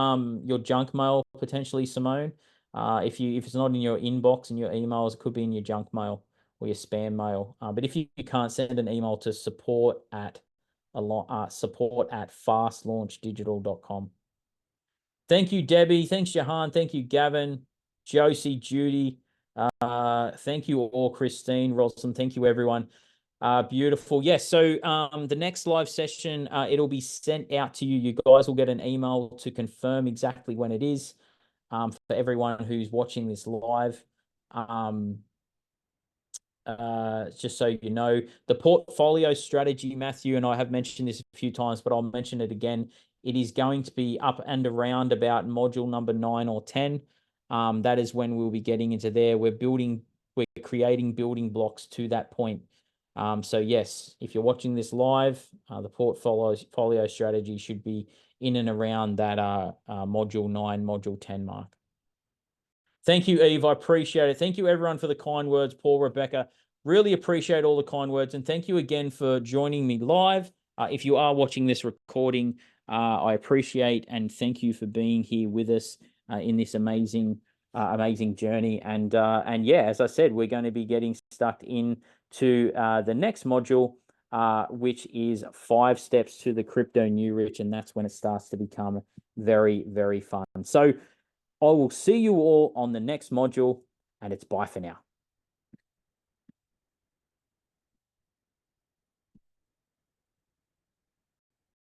junk mail, potentially, Simone. If it's not in your inbox in your emails, it could be in your junk mail or your spam mail. But if you can't, send an email to support at fastlaunchdigital.com. Thank you, Debbie. Thanks, Jahan. Thank you, Gavin, Josie, Judy. Thank you all, Christine, Rosalind. Thank you, everyone. Beautiful. Yes. So the next live session, it'll be sent out to you. You guys will get an email to confirm exactly when it is, for everyone who's watching this live. Just so you know, the portfolio strategy, Matthew and I have mentioned this a few times, but I'll mention it again. It is going to be up and around about module number 9 or 10. That is when we'll be getting into there. We're creating building blocks to that point. So yes, if you're watching this live, the portfolio strategy should be in and around that module 9, module 10 mark. Thank you, Eve. I appreciate it. Thank you, everyone, for the kind words. Paul, Rebecca, really appreciate all the kind words. And thank you again for joining me live. If you are watching this recording, I appreciate and thank you for being here with us in this amazing journey. And yeah, as I said, we're going to be getting stuck into the next module, which is 5 steps to the crypto new rich. And that's when it starts to become very, very fun. So I will see you all on the next module, and it's bye for now.